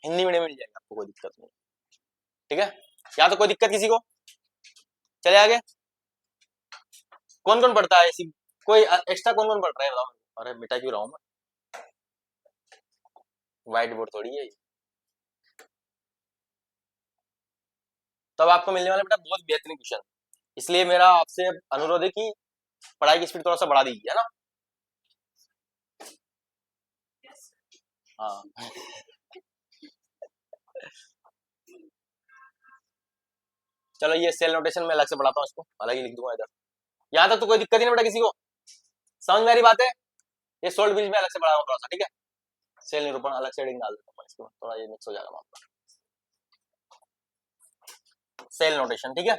हिंदी मीडियम मिल जाएगा आपको, कोई दिक्कत नहीं। ठीक है, यहाँ तो कोई दिक्कत किसी को? चले आगे। कौन कौन पढ़ता है इसी, कोई एक्स्ट्रा कौन कौन पढ़ रहा है बताओ? अरे मिटा क्यों रहा हूँ मैं, व्हाइट बोर्ड थोड़ी है ये। तब आपको मिलने वाला बेटा बहुत बेहतरीन क्वेश्चन, इसलिए मेरा आपसे अनुरोध है कि पढ़ाई की स्पीड थोड़ा सा बढ़ा दीजिए, है ना? हाँ चलो ये सेल नोटेशन में अलग से पढ़ाता हूँ, इसको अलग ही लिख दूंगा इधर। यहाँ तक तो कोई दिक्कत ही नहीं बेटा किसी को, समझ में आ रही बात है? ये सोल्ड ब्रिज में अलग से पढ़ा रहा हूँ थोड़ा सा, ठीक है? सेल निरूपण अलग से हेडिंग डाल देता हूँ इसको, थोड़ा ये मिक्स हो जाएगा वहां पर। सेल नोटेशन, ठीक है?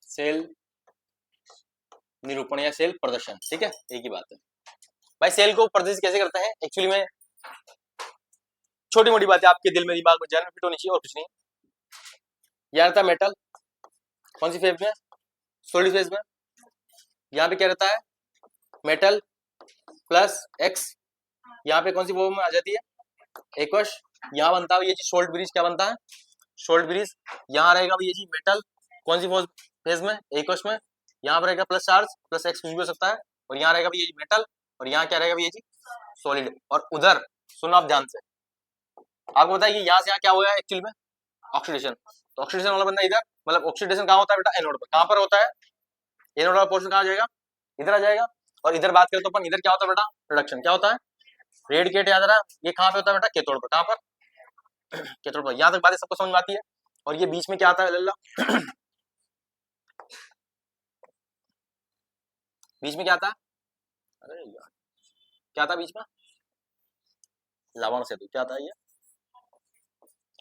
सेल निरूपण या सेल प्रदर्शन, ठीक है, एक ही बात है भाई। सेल को प्रदर्शित कैसे करते हैं एक्चुअली में, छोटी मोटी बातें आपके दिल में दिमाग में जहन में फिट होनी चाहिए और कुछ नहीं। यहाँ रहता है मेटल, कौन सी फेज में? सॉलिड फेज में। यहाँ पे क्या रहता है? मेटल प्लस एक्स, यहाँ पे कौन सी फॉर्म में आ जाती है? एक्वस। यहाँ बनता है ये जी सोल्ट ब्रिज, क्या बनता है? Salt bridge. यहाँ रहेगा भैया जी मेटल, कौन सी फेज में? एक्वस में। यहाँ पर रहेगा प्लस चार्ज, प्लस एक्स कुछ भी हो सकता है, और यहाँ रहेगा भैया जी मेटल, और यहाँ क्या रहेगा भैया जी? सॉलिड। और उधर सुनो आप ध्यान से, आपको बताया कि यहाँ से यहाँ क्या हुआ है एक्चुअली में? ऑक्सीडेशन। तो ऑक्सीडेशन वाला बंदा इधर, मतलब ऑक्सीडेशन कहाँ होता है बेटा? एनोड पर। कहाँ पर होता है? एनोड वाला पोर्शन कहाँ जाएगा? इधर आ जाएगा। और इधर बात करें तो अपन इधर क्या होता है बेटा? प्रोडक्शन। क्या होता है? रेडिकेट याद रहा, ये कहाँ पे होता है बेटा? कैथोड पर। कहाँ पर? कैथोड पर। यहाँ तक बातें सबको समझ में आती है। और ये बीच में क्या आता है लल्ला? बीच में क्या आता है? अरे यार क्या आता है बीच में? लवण सेतु। क्या आता है ये?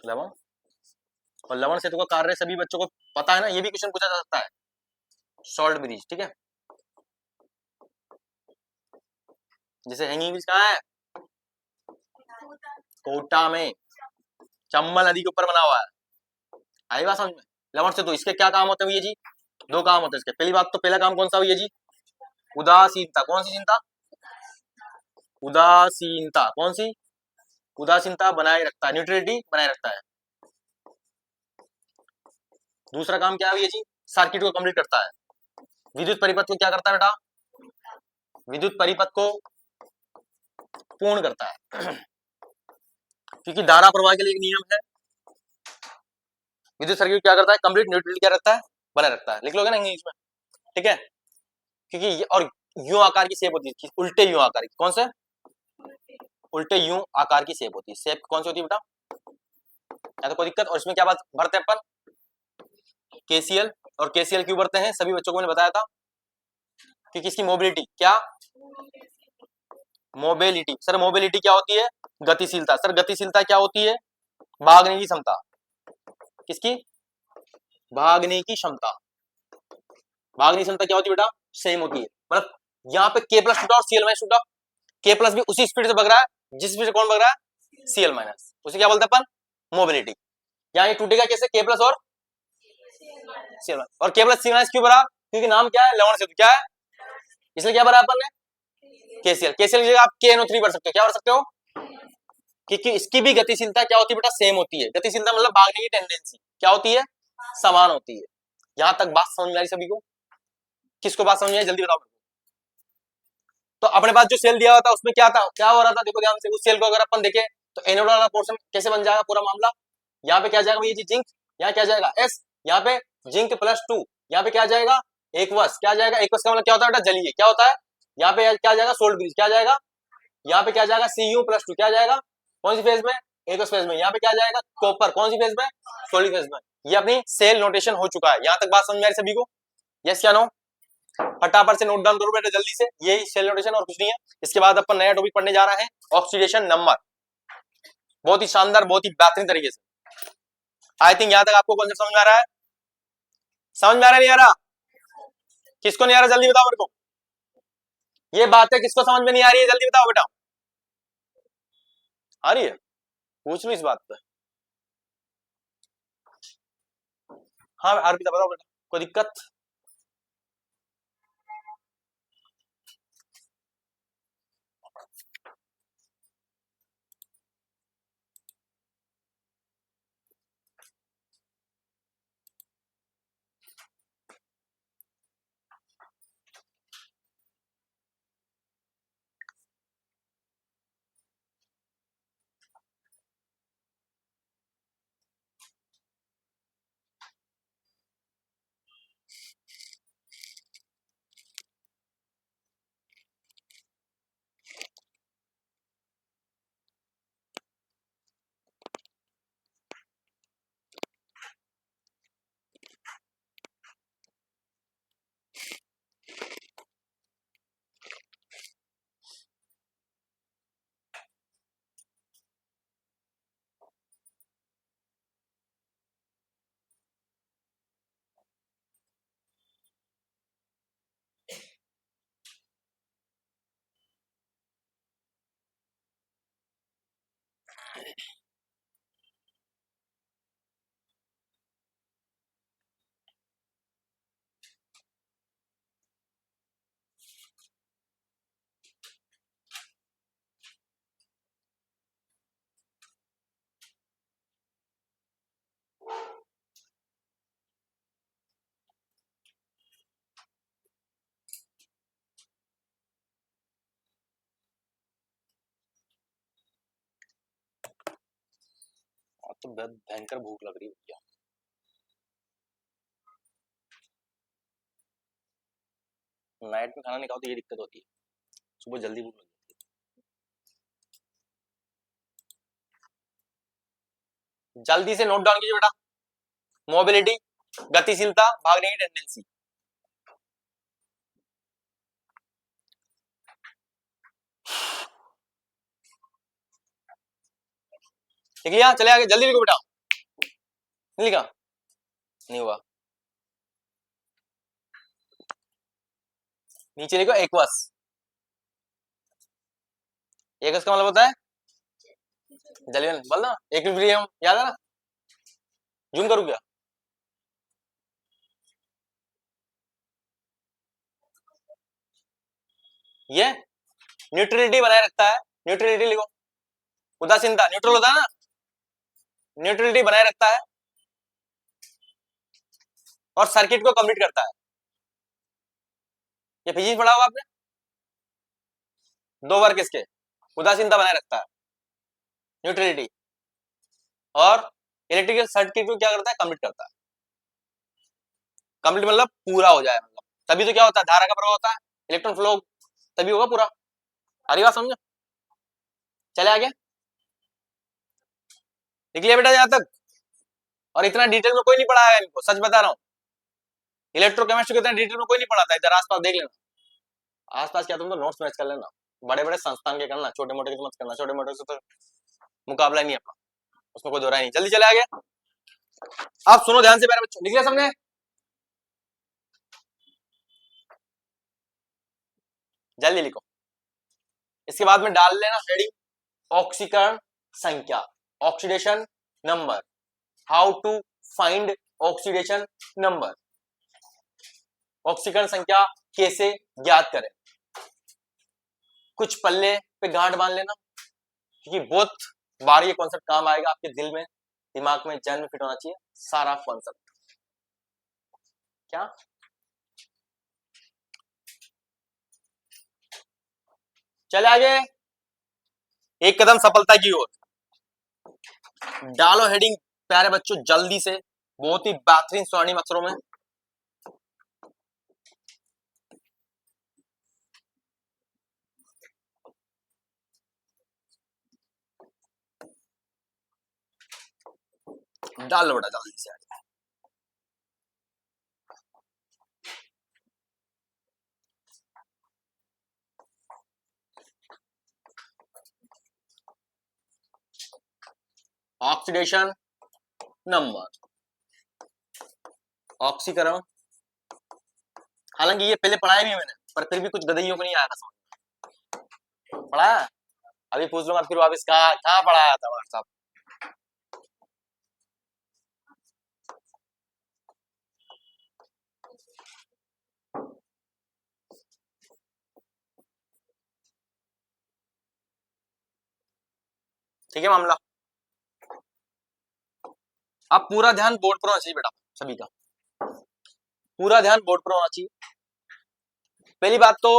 लवण। और लवण सेतु का कार्य सभी बच्चों को पता है ना, ये भी क्वेश्चन पूछा जा सकता है। सॉल्ट ब्रिज, ठीक है? जैसे हैंगिंग ब्रिज कहाँ है? कोटा में, चंबल नदी के ऊपर बना हुआ है। आई बात समझ में? लवण सेतु, इसके क्या काम होते हैं भैया जी? दो काम होते हैं इसके। पहली बात तो पहला काम कौन सा भैया जी? उदासीनता। कौन सी चिंता? उदासीनता। कौन सी? उदासीनता बनाए रखता है, न्यूट्रलिटी बनाए रखता है। दूसरा काम क्या है भैया जी? सर्किट को कंप्लीट करता है। विद्युत परिपथ को क्या करता है बेटा? विद्युत परिपथ को पूर्ण करता है। क्योंकि धारा प्रवाह के लिए एक नियम है, विद्युत सर्किट क्या करता है? कंप्लीट न्यूट्रलिटी क्या रखता है? बनाए रखता है। लिख लोगे ना इंग्लिश में, ठीक है? क्योंकि ये और यू आकार की शेप होती है, उल्टे यू आकार की। कौन से? उल्टे यू आकार की शेप होती है। शेप कौन सी होती है बेटा? या तो कोई दिक्कत। और इसमें क्या बात भरते हैं अपन? केसीएल। और केसीएल क्यों भरते हैं? सभी बच्चों को मैंने बताया था, क्योंकि इसकी मोबिलिटी क्या? मोबिलिटी। सर मोबिलिटी क्या होती है? गतिशीलता। सर गतिशीलता क्या होती है? भागने की क्षमता। किसकी? भागने की क्षमता। भागने की क्षमता क्या होती है बेटा? सेम होती है। मतलब यहाँ पे के प्लस टूटा और सीएल माइनस टूटा, के प्लस भी उसी स्पीड से भाग रहा है जिस स्पीड से कौन भाग रहा है? CL minus. उसे क्या बोलते हैं अपन? मोबिलिटी। यहाँ ये टूटेगा कैसे? के प्लस और सीएल माइनस। और के प्लस सी माइनस क्यों भरा? क्योंकि नाम क्या है? लवण सेतु। क्या है? इसलिए क्या भरा अपन ने? केसीएल। केसीएल की जगह आप KNO3 भर सकते हो। क्या भर सकते हो? क्योंकि इसकी भी गतिशीलता क्या होती है बेटा? सेम होती है। गतिशीलता मतलब भागने की टेंडेंसी क्या होती है? समान होती है। यहां तक बात समझ में आई सभी को? किसको बात समझ में आई जल्दी बताओ। तो अपने पास जो सेल दिया हुआ था उसमें क्या था? क्या हो रहा था? देखो ध्यान से, उस सेल को अगर अपन देखें तो एनोड वाला पोर्शन कैसे बन जाएगा पूरा मामला? यहाँ पे क्या जाएगा ये जी? जिंक। यहाँ क्या जाएगा? S। यहाँ पे जिंक +2। यहाँ पे क्या जाएगा? एक्वस। क्या जाएगा? एक्वस का मतलब क्या होता है बेटा? जलीय। क्या होता है? यहाँ पे क्या जाएगा? Salt bridge. क्या जाएगा? यहाँ पे क्या जाएगा? Cu+2। क्या जाएगा? कौन सी फेज में? एक्वस फेज में। यहाँ पे क्या जाएगा? कॉपर। कौन सी फेज में? सॉलिड फेज में। ये अपनी सेल नोटेशन हो चुका है। यहाँ तक बात समझ में आ रही सभी को? यस क्या नो? फटाफट से नोट डाउन करो बेटा जल्दी से, यही सेल नोटेशन और कुछ नहीं है। इसके बाद अपन नया टॉपिक पढ़ने जा रहे हैं, ऑक्सीडेशन नंबर। बहुत ही शानदार, बहुत ही बेहतरीन तरीके से। आई थिंक यहाँ तक आपको कॉन्सेप्ट समझ में आ रहा है? समझ में आ रहा नहीं आ रहा? किसको नहीं आ रहा जल्दी बताओ मेरे को। ये बातें किसको समझ में नहीं आ रही है जल्दी बताओ बेटा। आ रही है? पूछ लो इस बात पे। हाँ अर्पिता बताओ बेटा, कोई दिक्कत? तो बहुत भयंकर भूख लग रही है भैया। नाइट में खाना नहीं खाओ तो ये दिक्कत होती है, सुबह जल्दी भूख लगती है। जल्दी से नोट डाउन कीजिए बेटा। मोबिलिटी, गतिशीलता, भागने की टेंडेंसी। लिख लिया? चले आगे, जल्दी लिखो बेटा। नहीं लिखा? नहीं हुआ। नीचे लिखो एक्वस। एक्वस का मतलब होता है जलियन, बोल ना, इक्विलिब्रियम, याद है ना? जूम करूं क्या? ये न्यूट्रलिटी बनाए रखता है। न्यूट्रलिटी लिखो। उदासीनता, न्यूट्रल होता है ना, न्यूट्रलिटी बनाए रखता है और सर्किट को कंप्लीट करता है। ये फिजिक्स पढ़ा होगा आपने। दो वर्ग इसके, उदासीनता बनाए रखता है, न्यूट्रलिटी, और इलेक्ट्रिकल सर्किट को क्या करता है? कंप्लीट करता है। कंप्लीट मतलब पूरा हो जाए, मतलब तभी तो क्या होता है? धारा का प्रवाह होता है, इलेक्ट्रॉन फ्लो तभी होगा पूरा। अरे बात समझो। चले आगे, लिख लिया बेटा यहां तक? और इतना डिटेल में कोई नहीं पढ़ाया इनको, सच बता रहा हूँ। इलेक्ट्रोकेमिस्ट्री को इतना डिटेल में कोई नहीं पढ़ाता। इधर आसपास देख लेना, आसपास क्या तुम तो नोट्स मैच कर लेना। बड़े बड़े संस्थान के करना, छोटे मोटे के तो मत करना। छोटे मोटे से तो मुकाबला नहीं अपना, उसमें कोई दो राय नहीं। जल्दी चले आगे। आप सुनो ध्यान से मेरे बच्चों, लिख लिया सबने? जल्दी लिखो। इसके बाद में डाल लेना हेडिंग ऑक्सीकरण संख्या, oxidation number. How to find oxidation number, ऑक्सीकरण संख्या कैसे ज्ञात करें। कुछ पल्ले पे गांठ बांध लेना, क्योंकि बहुत बार ये कॉन्सेप्ट काम आएगा आपके दिल में, दिमाग में, जहन में फिट होना चाहिए सारा कॉन्सेप्ट। क्या चले आगे, एक कदम सफलता की ओर। डालो हेडिंग प्यारे बच्चों जल्दी से, बहुत ही बेहतरीन स्वर्णिम अक्षरों में। डाल लो बेटा जल्दी से। ऑक्सीडेशन नंबर, ऑक्सीकरण। हालांकि ये पहले पढ़ाया भी है मैंने, पर फिर भी कुछ गधइयों को नहीं आया था समझ। पढ़ाया? अभी पूछ लूंगा फिर वापिस, कहाँ कहाँ पढ़ाया था हमारे साहब? ठीक है मामला। अब पूरा ध्यान बोर्ड पर होना चाहिए बेटा, सभी का पूरा ध्यान बोर्ड पर होना चाहिए। पहली बात तो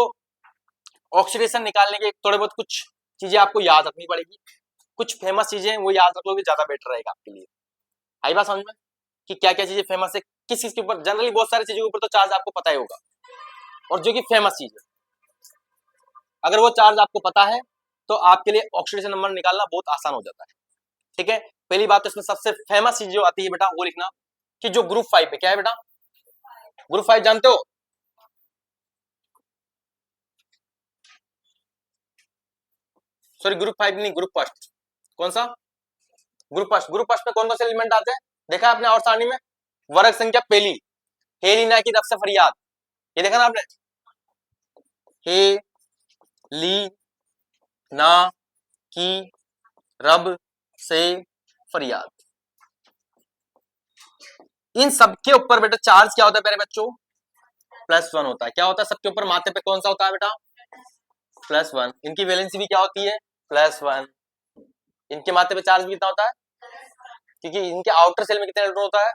ऑक्सीडेशन निकालने के थोड़े बहुत कुछ चीजें आपको याद रखनी पड़ेगी। कुछ फेमस चीजें वो याद रख लोगे, ज्यादा बेटर रहेगा आपके लिए। आई बात समझ में कि क्या क्या चीजें फेमस है, किस चीज के ऊपर। जनरली बहुत सारी चीजों के ऊपर तो चार्ज आपको पता ही होगा, और जो कि फेमस चीज है, अगर वो चार्ज आपको पता है तो आपके लिए ऑक्सीडेशन नंबर निकालना बहुत आसान हो जाता है। ठीक है, पहली बात तो इसमें सबसे फेमस चीज जो आती है बेटा वो लिखना कि जो ग्रुप 5 पे क्या है बेटा। ग्रुप 5 जानते हो? सॉरी ग्रुप 5 नहीं, ग्रुप फर्स्ट। कौन सा? Group first. ग्रुप फर्स्ट में कौन कौन से एलिमेंट आते हैं देखा आपने और सारणी में? वर्ग संख्या पहली, हेलिना की तरफ से फरियाद, ये देखा ना आपने? हे ली ना की रब से फरियाद। इन सबके ऊपर बेटा चार्ज क्या होता है प्यारे बच्चों? +1 होता है। क्या होता है सबके ऊपर? माथे पे कौन सा होता है बेटा? +1। इनकी वैलेंसी भी क्या होती है? +1। इनके माथे पे चार्ज भी कितना होता है? क्योंकि इनके आउटर सेल में कितने इलेक्ट्रॉन होता है?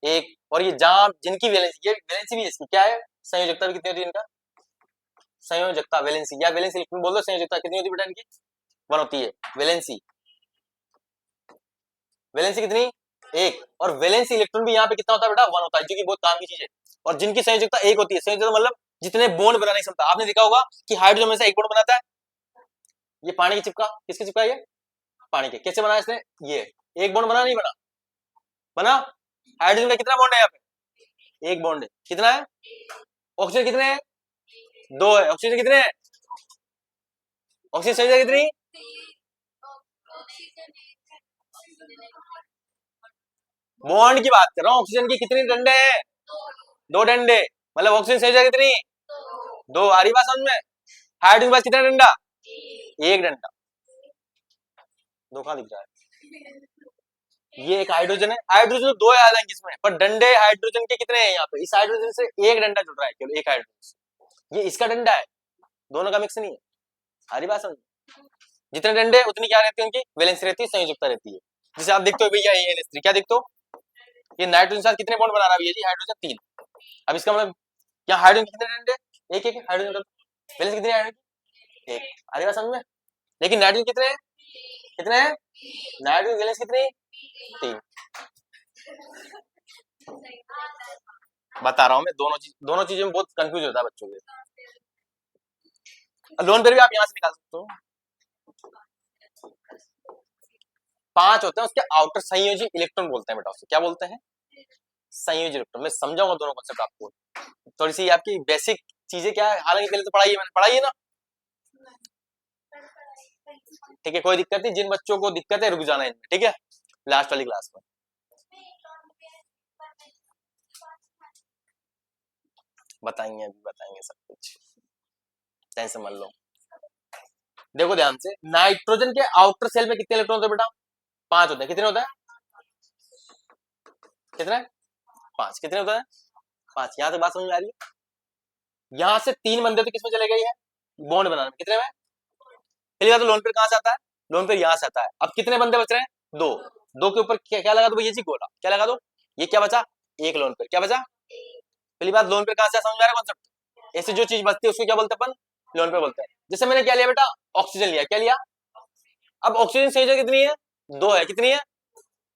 एक। और ये जहां जिनकी वैलेंसी, ये वैलेंसी भी इसकी क्या है? संयोजकता भी कितनी होती है इनका? संयोजकता, वैलेंसी या वैलेंसी इलेक्ट्रॉन बोल दो, संयोजकता कितनी होती है बेटा इनकी? 1 होती है। वैलेंसी, वैलेंसी कितनी? 1। और वैलेंसी इलेक्ट्रॉन भी यहाँ पे कितना होता है बेटा? 1 होता है, जो कि बहुत काम की चीज है। और जिनकी संयोजकता 1 होती है, संयोजकता मतलब जितने बॉन्ड बनाने की क्षमता। आपने देखा होगा कि हाइड्रोजन में से एक बॉन्ड बनाता है, ये पानी की चिपका, किसकी चिपका? ये पानी के। कैसे बनाया इसने? ये एक बॉन्ड बना, नहीं बना? बना। हाइड्रोजन का कितना बॉन्ड है यहाँ पे? एक बॉन्ड है। कितना है? ऑक्सीजन कितने हैं? 2 है। ऑक्सीजन कितने हैं? ऑक्सीजन संयोजकता कितनी? बॉन्ड की बात कर रहा हूँ। ऑक्सीजन की कितनी डंडे हैं? 2 डंडे। मतलब ऑक्सीजन संयोजकता कितनी? 2। आ रही बात समझ में? हाइड्रोजन के पास कितना डंडा? 1 डंडा। 2 कहां दिख रहा है? ये एक हाइड्रोजन है। हाइड्रोजन तो 2 आ जाएंगे इसमें, पर डंडे हाइड्रोजन के कितने हैं यहाँ पे? इस हाइड्रोजन से 1 डंडा जुड़ रहा है, केवल एक हाइड्रोजन से। ये इसका डंडा है, दोनों का मिक्स नहीं है। आ रही बात समझ? जितने डंडे उतनी क्या रहती है उनकी? वैलेंसी रहती है, संयोजकता रहती है। जैसे आप देखते हो भैया ये NH3, क्या देखते हो? ये नाइट्रोजन के साथ कितने बॉन्ड बना रहा है भैया जी? हाइड्रोजन 3। अब इसका मतलब यहाँ हाइड्रोजन के कितने डंडे? एक एक हाइड्रोजन का वैलेंसी कितनी है हाइड्रोजन? 1। आ रही बात समझ में? लेकिन नाइट्रोजन कितने हैं? कितने हैं? नाइट्रोजन की वैलेंसी कितनी? 3। बता रहा हूं मैं, दोनों चीजों में बहुत कंफ्यूज होता है बच्चों के। लोन पेयर भी आप यहां से निकाल सकते हो। 5 होते हैं, उसके आउटर संयोजी इलेक्ट्रॉन बोलते हैं बेटा। उससे क्या बोलते हैं? संयोजी इलेक्ट्रॉन। मैं समझाऊंगा दोनों कॉन्सेप्ट आपको। थोड़ी सी आपकी बेसिक चीजें क्या है, हालांकि पहले तो पढ़ाई है, मैंने पढ़ाई है ना। ठीक है, कोई दिक्कत नहीं। जिन बच्चों को दिक्कत है रुक जाना इनमें, ठीक है, लास्ट वाली क्लास में बताएंगे, अभी बताएंगे सब कुछ, टेंशन मत लो। देखो ध्यान से, नाइट्रोजन के आउटर सेल में कितने इलेक्ट्रॉन होते हैं बेटा? 5 होते हैं। कितने होता है? कितने? 5। कितने होता है? 5। यहां तक बात समझ में आ रही है? यहां से 3 बंदे तो किसमें चले गए हैं? बॉन्ड बनाने में। कितने में? पहली बात तो लोन पेयर कहां से आता है? लोन पेयर यहां से आता है। अब कितने बंदे बच रहे हैं? 2। 2 के ऊपर क्या लगा दो भैया जी? गोला। क्या लगा दो? ये क्या बचा? एक लोन पेयर। क्या बचा? पहली बात, लोन पेयर कहां से समझ में आ रहा है कॉन्सेप्ट? ऐसे जो चीज बचती है उसको क्या बोलते हैं अपन? लोन पेयर बोलते हैं। जैसे मैंने क्या लिया बेटा? ऑक्सीजन लिया। क्या लिया? अब ऑक्सीजन संयोजक कितनी है? 2 है। कितनी है?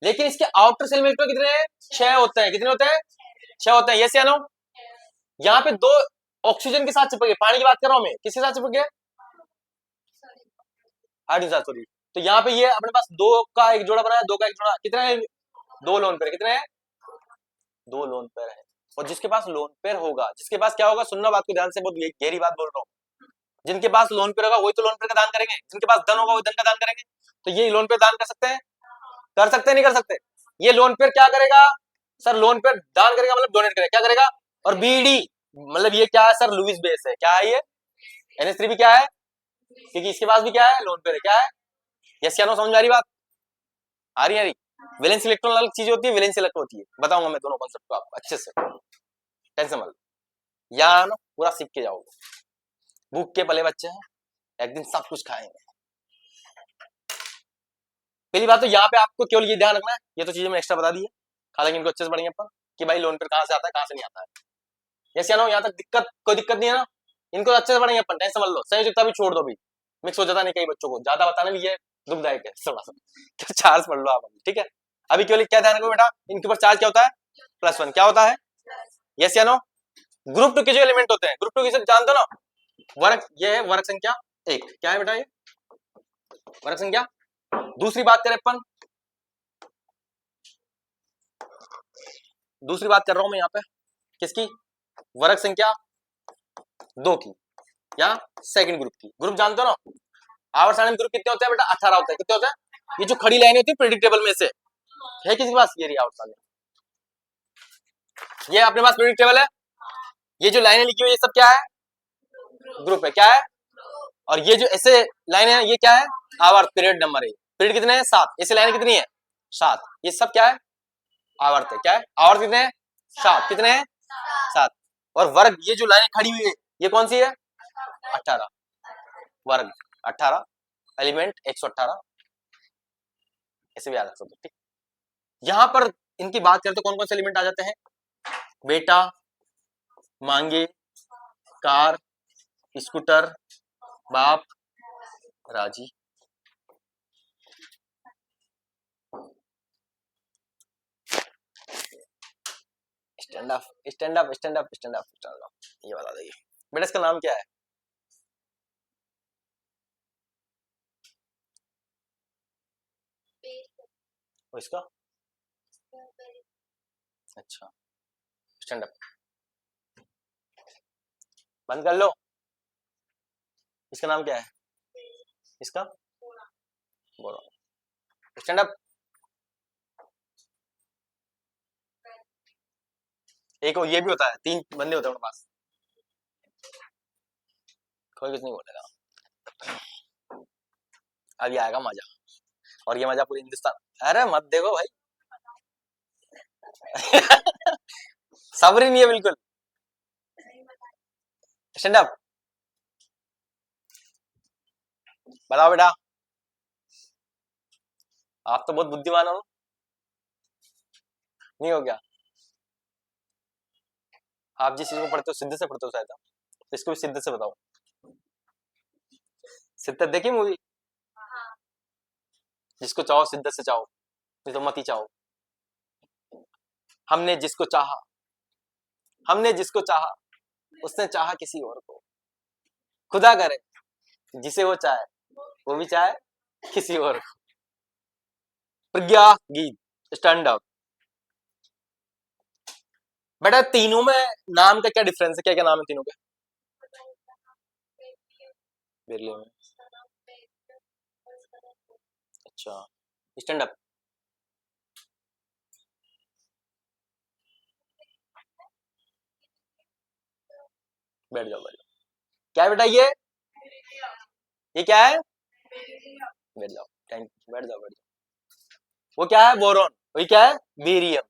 लेकिन इसके आउटर सेल में इलेक्ट्रॉन कितने हैं? 6 होते हैं। कितने होते हैं? 6 होते हैं। यस या नो? यहाँ पे 2 ऑक्सीजन के साथ चिपक गए। पानी की बात कर रहा हूं मैं, किसके साथ चिपक गए? हाइड्रोजन के साथ, सॉरी। तो यहाँ पे ये अपने पास 2 का एक जोड़ा बनाया, 2 का एक जोड़ा। कितना है? 2 लोन पेयर। कितने हैं? 2 लोन पेयर है। और जिसके पास लोन पेयर होगा, जिसके पास क्या होगा, सुनना बात को ध्यान से, बहुत गहरी बात बोल रहा हूँ। जिनके पास लोन पेयर होगा वही तो लोन पेयर का दान करेंगे। जिनके पास धन होगा वही धन का दान करेंगे। तो ये लोन पेयर दान कर सकते हैं? कर सकते हैं, नहीं कर सकते? ये लोन पेयर क्या करेगा सर? लोन पेयर दान करेगा मतलब डोनेट करेगा। क्या करेगा? और BD मतलब ये क्या है सर? लुईस बेस है। क्या है ये? NH3 भी क्या है? क्योंकि इसके पास भी क्या है? लोन पेयर है। क्या है? यस या नो? समझ में आ रही बात? आ रही? वैलेंस इलेक्ट्रॉन अलग चीज होती है, वैलेंस अलग होती है। बताऊंगा मैं दोनों कॉन्सेप्ट को आपको अच्छे से, टेंशन मत लो। यहाँ ना पूरा सीख के जाओगे। भूख के पले बच्चे हैं, एक दिन सब कुछ खाएंगे। पहली बात तो यहाँ पे आपको केवल ये ध्यान रखना है, ये तो चीजें मैं एक्स्ट्रा बता दी है, हालांकि इनको अच्छे से पढ़ेंगे अपन कि भाई लोन पेयर कहां से आता है कहां से नहीं आता है। यस या नो? यहाँ तक दिक्कत, कोई दिक्कत नहीं है ना? इनको अच्छे से पढ़ेंगे अपन, टेंशन मत लो। संयोजकता भी छोड़ दो, भी मिक्स हो जाता नहीं कई बच्चों को, ज्यादा बताना भी है दुखदायक है थोड़ा सा। चार्ज पढ़ लो आप, ठीक है। अभी केवल क्या ध्यान रखो बेटा, इनके ऊपर चार्ज क्या होता है? +1। क्या होता है? यस या नो? ग्रुप 2 के जो एलिमेंट होते हैं, ग्रुप 2 की सब जानते हो ना? वर्ग, ये है वर्ग संख्या 1। क्या है बेटा ये? वर्ग संख्या। दूसरी बात करें अपन, दूसरी बात कर रहा हूं मैं यहाँ पे किसकी? वर्ग संख्या 2 की, या सेकंड ग्रुप की। ग्रुप जानते हो ना? आवर्त सारणी में ग्रुप कितने होते हैं बेटा? 18 होते हैं। कितने होते हैं? ये जो खड़ी लाइन होती है प्रेडिक्टेबल में से है किसी के पास? ये रही आवर्त सारणी, ये अपने पास प्रेडिक्टेबल है। ये जो लाइनें लिखी हुई है सब क्या है? ग्रुप है। क्या है? और ये जो ऐसे लाइन है ये क्या है? आवर्त, पीरियड नंबर है। पीरियड कितने हैं 7, इस लाइन कितनी है 7, ये सब क्या है आवर्त है, क्या है आवर्त कितने हैं 7, कितने हैं 7, और वर्ग ये जो लाइन खड़ी हुई है ये कौन सी है 18, वर्ग 18, एलिमेंट 118, ऐसे भी याद रख सकते हो। ठीक, यहां पर इनकी बात करें तो कौन कौन से एलिमेंट आ जाते हैं, बेटा, मांगे, कार, स्कूटर, बाप, राजी। Stand up stand up stand up stand up stand up, ये बता देंगे बेटा इसका नाम क्या है, और इसका अच्छा स्टैंड अप, बंद कर लो, इसका नाम क्या है, इसका बोलो स्टैंड अप, एक ये भी होता है 3 बंदे होते हैं उनके पास, कोई कुछ नहीं बोलेगा, अभी आएगा मजा, और ये मजा पूरे हिंदुस्तान, अरे मत देखो भाई सब्र ही नहीं है बिल्कुल, स्टैंड अप, बताओ बेटा, आप तो बहुत बुद्धिमान हो, नहीं हो क्या, आप जिस चीज को पढ़ते हो सिद्ध से पढ़ते हो शायद, तो इसको भी सिद्ध से बताओ, सिद्ध देखी मूवी, जिसको चाहो सिद्ध से चाहो, नहीं तो मत ही चाहो, हमने जिसको चाहा, हमने जिसको चाहा उसने चाहा किसी और को, खुदा करे जिसे वो चाहे वो भी चाहे किसी और को, प्रज्ञा गीत स्टैंड अप, बेटा तीनों में नाम का क्या डिफरेंस है, क्या क्या नाम है तीनों के, बेरलियम में, अच्छा स्टैंड अप, बैठ जाओ बैठ जाओ, क्या है बेटा ये क्या है, बैठ जाओ थैंक बैठ जाओ बैठ जाओ, वो क्या है बोरॉन, वही क्या है बेरियम,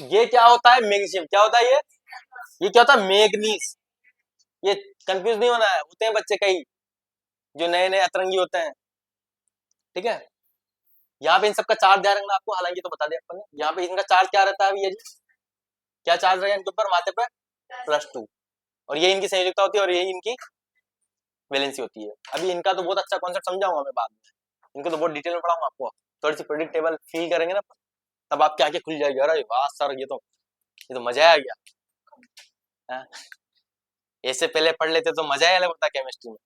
ये क्या होता है मैग्नीशियम, क्या होता है ये क्या होता है मैग्नीज, ये कंफ्यूज नहीं होना है, होते हैं बच्चे कई जो नए नए अतरंगी होते हैं, ठीक है, यहाँ पे इन सबका चार्ज ध्यान रखना आपको, हालांकि तो बता दिया अपन ने, यहाँ पे इनका चार्ज क्या रहता है, ये क्या चार्ज रहेगा इनके ऊपर, माथे पे +2, और ये इनकी संयोजकता होती है और यही इनकी वैलेंसी होती है। अभी इनका तो बहुत अच्छा कॉन्सेप्ट समझाऊंगा मैं बाद में, इनको तो बहुत डिटेल में पढ़ाऊंगा आपको, थोड़ी सी प्रेडिक्टेबल फील करेंगे ना तब आपकी आंखें खुल जाएगी, अरे वाह सर ये तो मजा आ गया, हाँ? ऐसे पहले पढ़ लेते तो मजा ही अलग होता केमिस्ट्री में,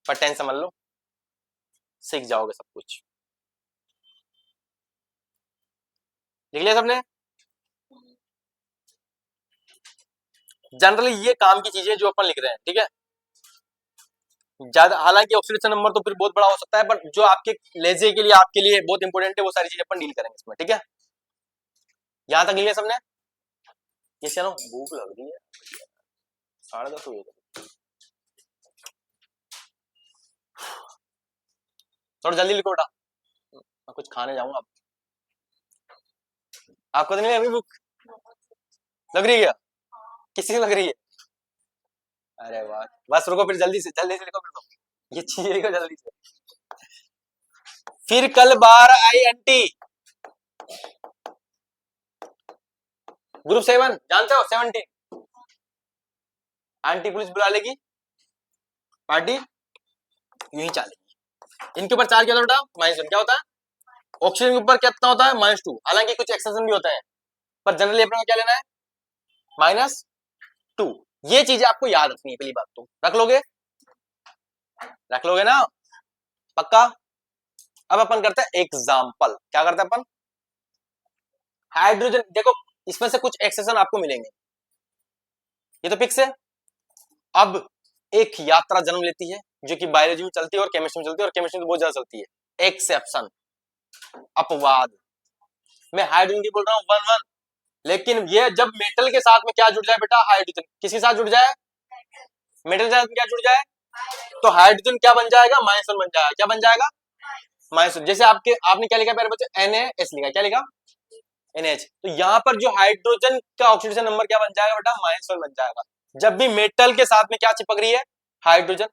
पर टेंशन समझ लो सीख जाओगे सब कुछ, लिख लिया सबने, जनरली ये काम की चीजें जो अपन लिख रहे हैं, ठीक है, ज्यादा हालांकि ऑक्सीडेशन नंबर तो फिर बहुत बड़ा हो सकता है, पर जो आपके लेजे के लिए आपके लिए बहुत इंपॉर्टेंट है वो सारी चीजें अपन डील करेंगे इसमें, ठीक है, यहां तक लिया सबने, ये चलो भूख लग रही है, 10:30 हुए, थोड़ा जल्दी लिखो बेटा, मैं कुछ खाने जाऊंगा, आपको तो नहीं अभी भूख लग रही है क्या, किसी को लग रही है, अरे वाह, बस रुको फिर जल्दी से लिखो फिर, तो ये चीज लिखो जल्दी से, फिर कल बार INT ग्रुप 7 जानते हो 17, आंटी पुलिस बुला लेगी, पार्टी यूं ही चलेगी, इनके ऊपर चार्ज क्या होता है बेटा -1, क्या होता है ऑक्सीजन के ऊपर कितना होता है -2, हालांकि कुछ एक्सेप्शन भी होते हैं, पर जनरली अपने को क्या लेना है -2, ये चीजें आपको याद रखनी है, पहली बात तो रख लोगे ना पक्का। अब अपन करते हैं एग्जाम्पल, क्या करते हैं अपन, हाइड्रोजन, देखो इसमें से कुछ एक्सेप्शन आपको मिलेंगे, ये तो फिक्स है, अब एक यात्रा जन्म लेती है जो कि बायोलॉजी में चलती है और केमिस्ट्री में चलती है, और केमिस्ट्री में तो बहुत ज्यादा चलती है, एक्सेप्शन, अपवाद, मैं हाइड्रोजन की बोल रहा हूं 1 1, लेकिन ये जब मेटल के साथ में क्या जुड़ जाए बेटा, हाइड्रोजन किसके साथ जुड़ जाए, मेटल के साथ में क्या जुड़ जाए, तो हाइड्रोजन क्या बन जाएगा, -1 बन जाएगा। क्या बन जाएगा, -1। जैसे आपने क्या लिखा प्यारे बच्चे, NaS लिखा, क्या लिखा, NH। तो यहाँ पर जो हाइड्रोजन का ऑक्सीडेशन नंबर क्या बन जाएगा बेटा, -1 बन जाएगा। जब भी मेटल के साथ में क्या चिपक रही है, हाइड्रोजन।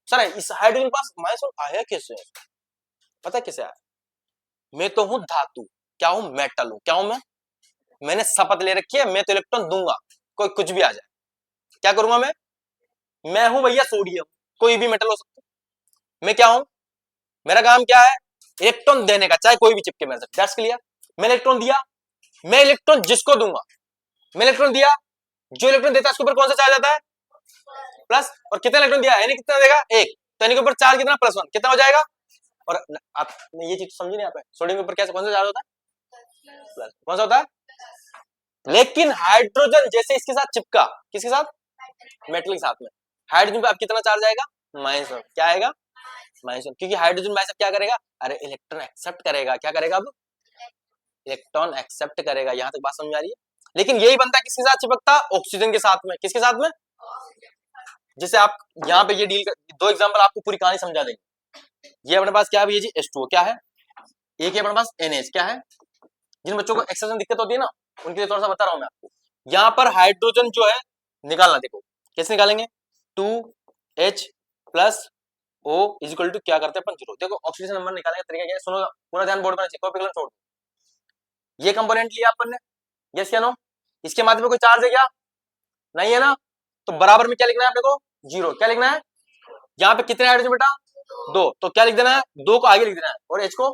सर इस हाइड्रोजन के पास -1 आया कैसे, पता है कैसे आया, मैं तो हूं धातु, क्या हूं, मेटल हूं, क्या हूं मैंने शपथ ले रखी है, मैं तो इलेक्ट्रॉन दूंगा, कोई कुछ भी आ जाए। क्या करूंगा मैं हूं भैया सोडियम, कोई भी मेटल हो सकता है। मैं क्या हूं, मेरा काम क्या है, इलेक्ट्रॉन देने का, चाहे कोई भी चिपके मेरे से। That's clear. मैंने इलेक्ट्रॉन दिया, मैं इलेक्ट्रॉन जिसको दूंगा, मैं इलेक्ट्रॉन दिया, जो इलेक्ट्रॉन देता है उसके ऊपर कौन सा चार्ज आता है, प्लस। और कितना इलेक्ट्रॉन दिया, यानी कितना देगा, 1। तो यानी के ऊपर चार्ज कितना, +1, कितना हो जाएगा। और आप ये चीज समझी नहीं, आप सोडियम के ऊपर कैसे, कौन सा चार्ज होता है, प्लस। कौन सा होता है, लेकिन हाइड्रोजन जैसे इसके साथ चिपका, किसके साथ, मेटल के साथ में, हाइड्रोजन पे अब कितना चार्ज आएगा, -1। क्या आएगा, -1, क्योंकि हाइड्रोजन भाई साहब क्या करेगा, अरे इलेक्ट्रॉन एक्सेप्ट करेगा, क्या करेगा, अब इलेक्ट्रॉन एक्सेप्ट करेगा। यहां तक बात समझ आ रही है। लेकिन यही बनता है किसके साथ चिपकता, ऑक्सीजन के साथ में। किसके साथ में, जैसे आप यहाँ पे ये डील कर, दो एग्जांपल आपको पूरी कहानी समझा देंगे। ये अपने पास क्या है, ये जी H2O क्या है, एक है अपने पास NH क्या है। जिन बच्चों को एक्सेस में दिक्कत होती है ना, उनके लिए थोड़ा सा बता रहा हूं मैं आपको। यहाँ पर हाइड्रोजन जो है निकालना, देखो कैसे निकालेंगे, 2H + O = क्या करते हैं अपन, 0। देखो ऑक्सीजन नंबर निकालने का तरीका क्या है, सुनो पूरा ध्यान बोर्ड पर चाहिए, कॉपी कलम छोड़। ये कंपोनेंट लिया अपन ने, यस या नो, इसके माध्यम में कोई चार्ज है क्या, नहीं है ना, तो बराबर में क्या लिखना है अपने को, 0। क्या लिखना है, यहाँ पे कितने हाइड्रोजन बेटा, 2, तो क्या लिख देना है, 2 को आगे लिख देना है, और H को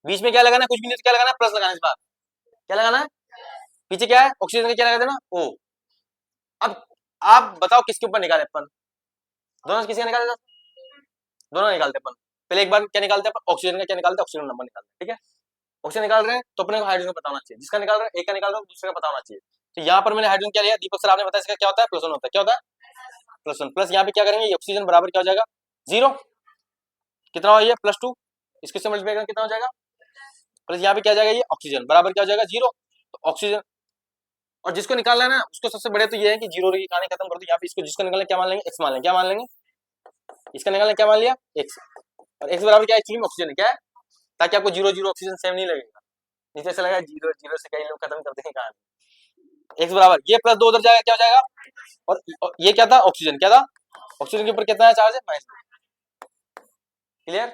बीच में क्या लगाना है, कुछ भी नहीं, तो क्या लगाना है, प्लस लगाना है। इस बार क्या लगाना है, पीछे क्या है, ऑक्सीजन का क्या लगा देना, O। अब आप बताओ किसके ऊपर निकाले अपन, दोनों किसी का निकाले, दोनों निकालते अपन। पहले एक बार क्या निकालते हैं, ऑक्सीजन का क्या निकालते हैं, ऑक्सीजन नंबर निकालते हैं, ठीक है। ऑक्सीजन निकाल रहे हैं तो अपने को हाइड्रोजन का पता होना चाहिए, जिसका निकाल रहे हैं, एक का निकाल रहे हैं दूसरे का पता होना चाहिए। तो यहाँ पर मैंने हाइड्रोजन क्या लिया, दीपक सर आपने बताया इसका क्या होता है, +1 होता है। क्या होता है, +1, प्लस यहाँ पे क्या करेंगे, ऑक्सीजन बराबर क्या हो जाएगा, 0। कितना हो, ये +2, इसके से मल्टीप्लाई करके कितना हो जाएगा, प्लस यहाँ पे क्या जाएगा, ये ऑक्सीजन बराबर क्या हो जाएगा, 0। तो ऑक्सीजन, और जिसको निकालना है ना उसको सबसे बड़े तो ये है कि 0 की कहानी खत्म कर दो। यहाँ पे इसको जिसको निकालना क्या मान लेंगे, x मान लेंगे। क्या मान लेंगे, इसका निकालना क्या मान लिया, x। और x बराबर क्या है, एक्चुअली ऑक्सीजन क्या है, ताकि आपको 0 ऑक्सीजन सेम नहीं लगेगा, नीचे से लगा 0 से कई लोग खत्म करते हैं कहानी। x बराबर ये +2 उधर जाएगा, क्या हो जाएगा, और ये क्या था, ऑक्सीजन क्या था, ऑक्सीजन के ऊपर कितना है चार्ज है, -2। क्लियर।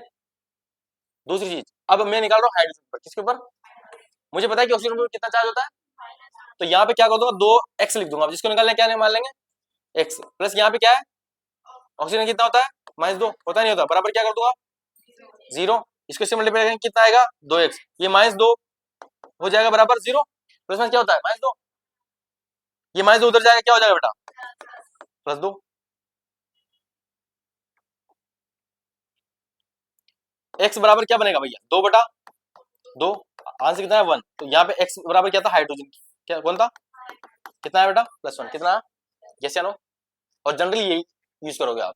दूसरी चीज, अब मैं निकाल रहा हूँ हाइड्रोजन पर, किसके ऊपर, मुझे पता है कि ऑक्सीजन पर कितना चार्ज होता है, तो यहाँ पे क्या कर दूंगा, 2x लिख दूंगा। जिसको निकालना क्या मान लेंगे, x, प्लस यहाँ पे क्या है, ऑक्सीजन कितना होता है, -2 होता नहीं होता, बराबर क्या कर दूंगा, 0। इसको इससे मल्टीप्लाई करेंगे कितना आएगा, 2x, ये -2 हो जाएगा बराबर 0, प्लस में क्या होता है, -2, ये -2 उधर जाएगा, क्या हो जाएगा बेटा, +2। x बराबर क्या बनेगा भैया, 2/2, आंसर कितना है, 1। तो यहाँ पे x बराबर क्या था, हाइड्रोजन क्या कौन था, कितना है बेटा, +1, कितना, यस या नो। और जनरली यही यूज करोगे आप,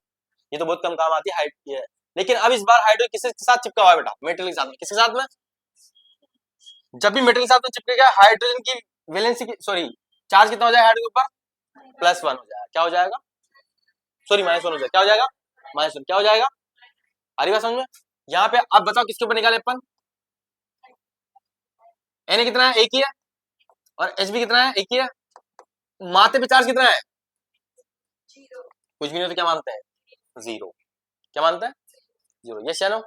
ये तो बहुत कम काम आती है हाइड। लेकिन अब इस बार हाइड्रोजन किसके साथ चिपका हुआ है बेटा, मेटल के साथ में। किसके साथ में, जब भी मेटल के साथ में चिपकेगा हाइड्रोजन की वैलेंसी की, सॉरी चार्ज कितना हो जाएगा हाइड्रोजन के ऊपर, +1 हो जाएगा। क्या हो जाएगा, सॉरी -1 हो जाएगा, क्या हो जाएगा, -1, क्या हो जाएगा, आ रही बात समझ में। यहाँ पे अब बताओ किसके ऊपर निकाले अपन, Na कितना है, एक ही है, और Hb कितना है, एक ही है, माथे पे चार्ज कितना है, कुछ भी नहीं तो क्या मानते हैं, 0। क्या मानते हैं, 0, यस या नो।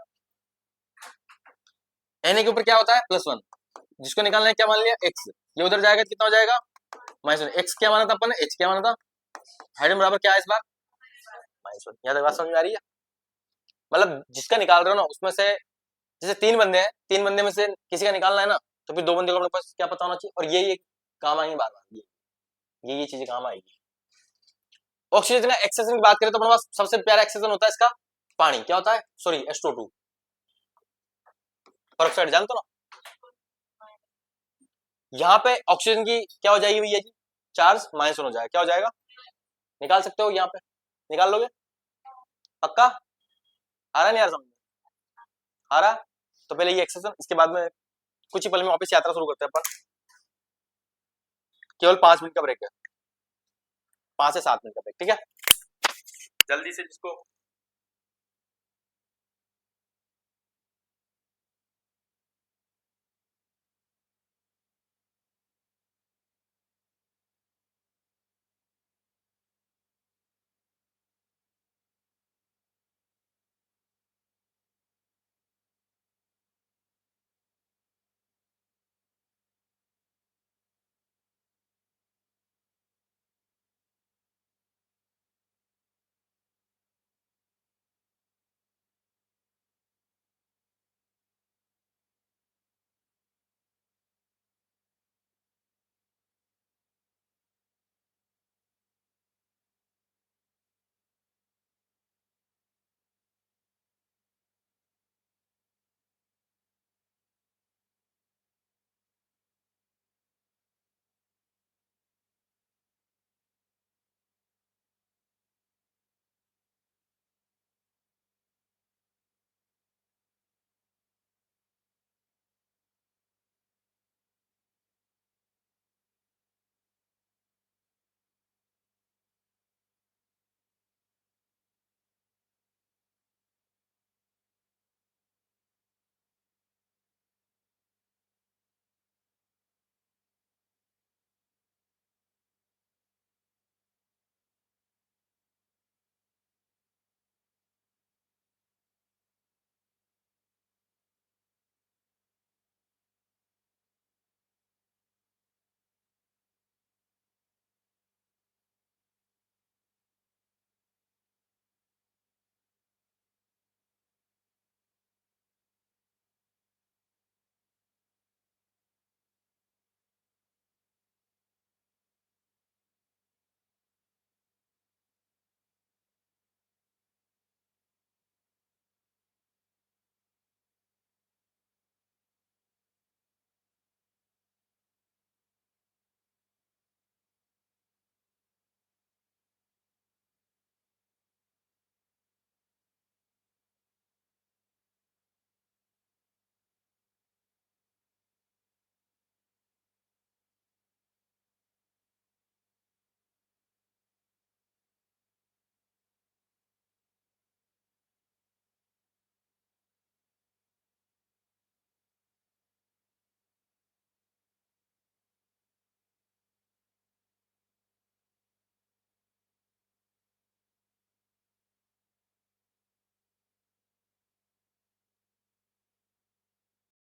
Na के ऊपर क्या होता है, +1, जिसको निकालना है क्या मान लिया, x, ये उधर जाएगा कितना हो जाएगा, -1, x क्या माना था अपन ने, h क्या माना था, हाइड्रोजन बराबर क्या है इस बार, -1। यहाँ तक बात समझ में आ रही है, मतलब जिसका निकाल रहे हो ना उसमें से, जैसे 3 बंदे हैं, 3 बंदे में से किसी का निकालना है ना, तो फिर 2 बंदे को अपने पास क्या पता होना चाहिए, और ये काम आएंगे बार बार, ये चीजें काम आएगी। ऑक्सीजन का एक्सेशन की बात करें तो अपने पास सबसे प्यारा एक्सेशन होता है इसका, पानी। क्या होता है, सॉरी H2O2 पेरोक्साइड, जानते हो ना। यहाँ पे ऑक्सीजन की क्या हो जाएगी भैया जी, चार्ज -1 हो जाएगा। क्या हो जाएगा, निकाल सकते हो, यहाँ पे निकाल लोगे, पक्का आ रहा नहीं यार समझ, आ रहा। तो पहले ये एक्सेशन, इसके बाद में कुछ ही पल में वापस यात्रा शुरू करते हैं अपन। केवल 5 मिनट का ब्रेक है, 5 से 7 मिनट का ब्रेक, ठीक है। जल्दी से जिसको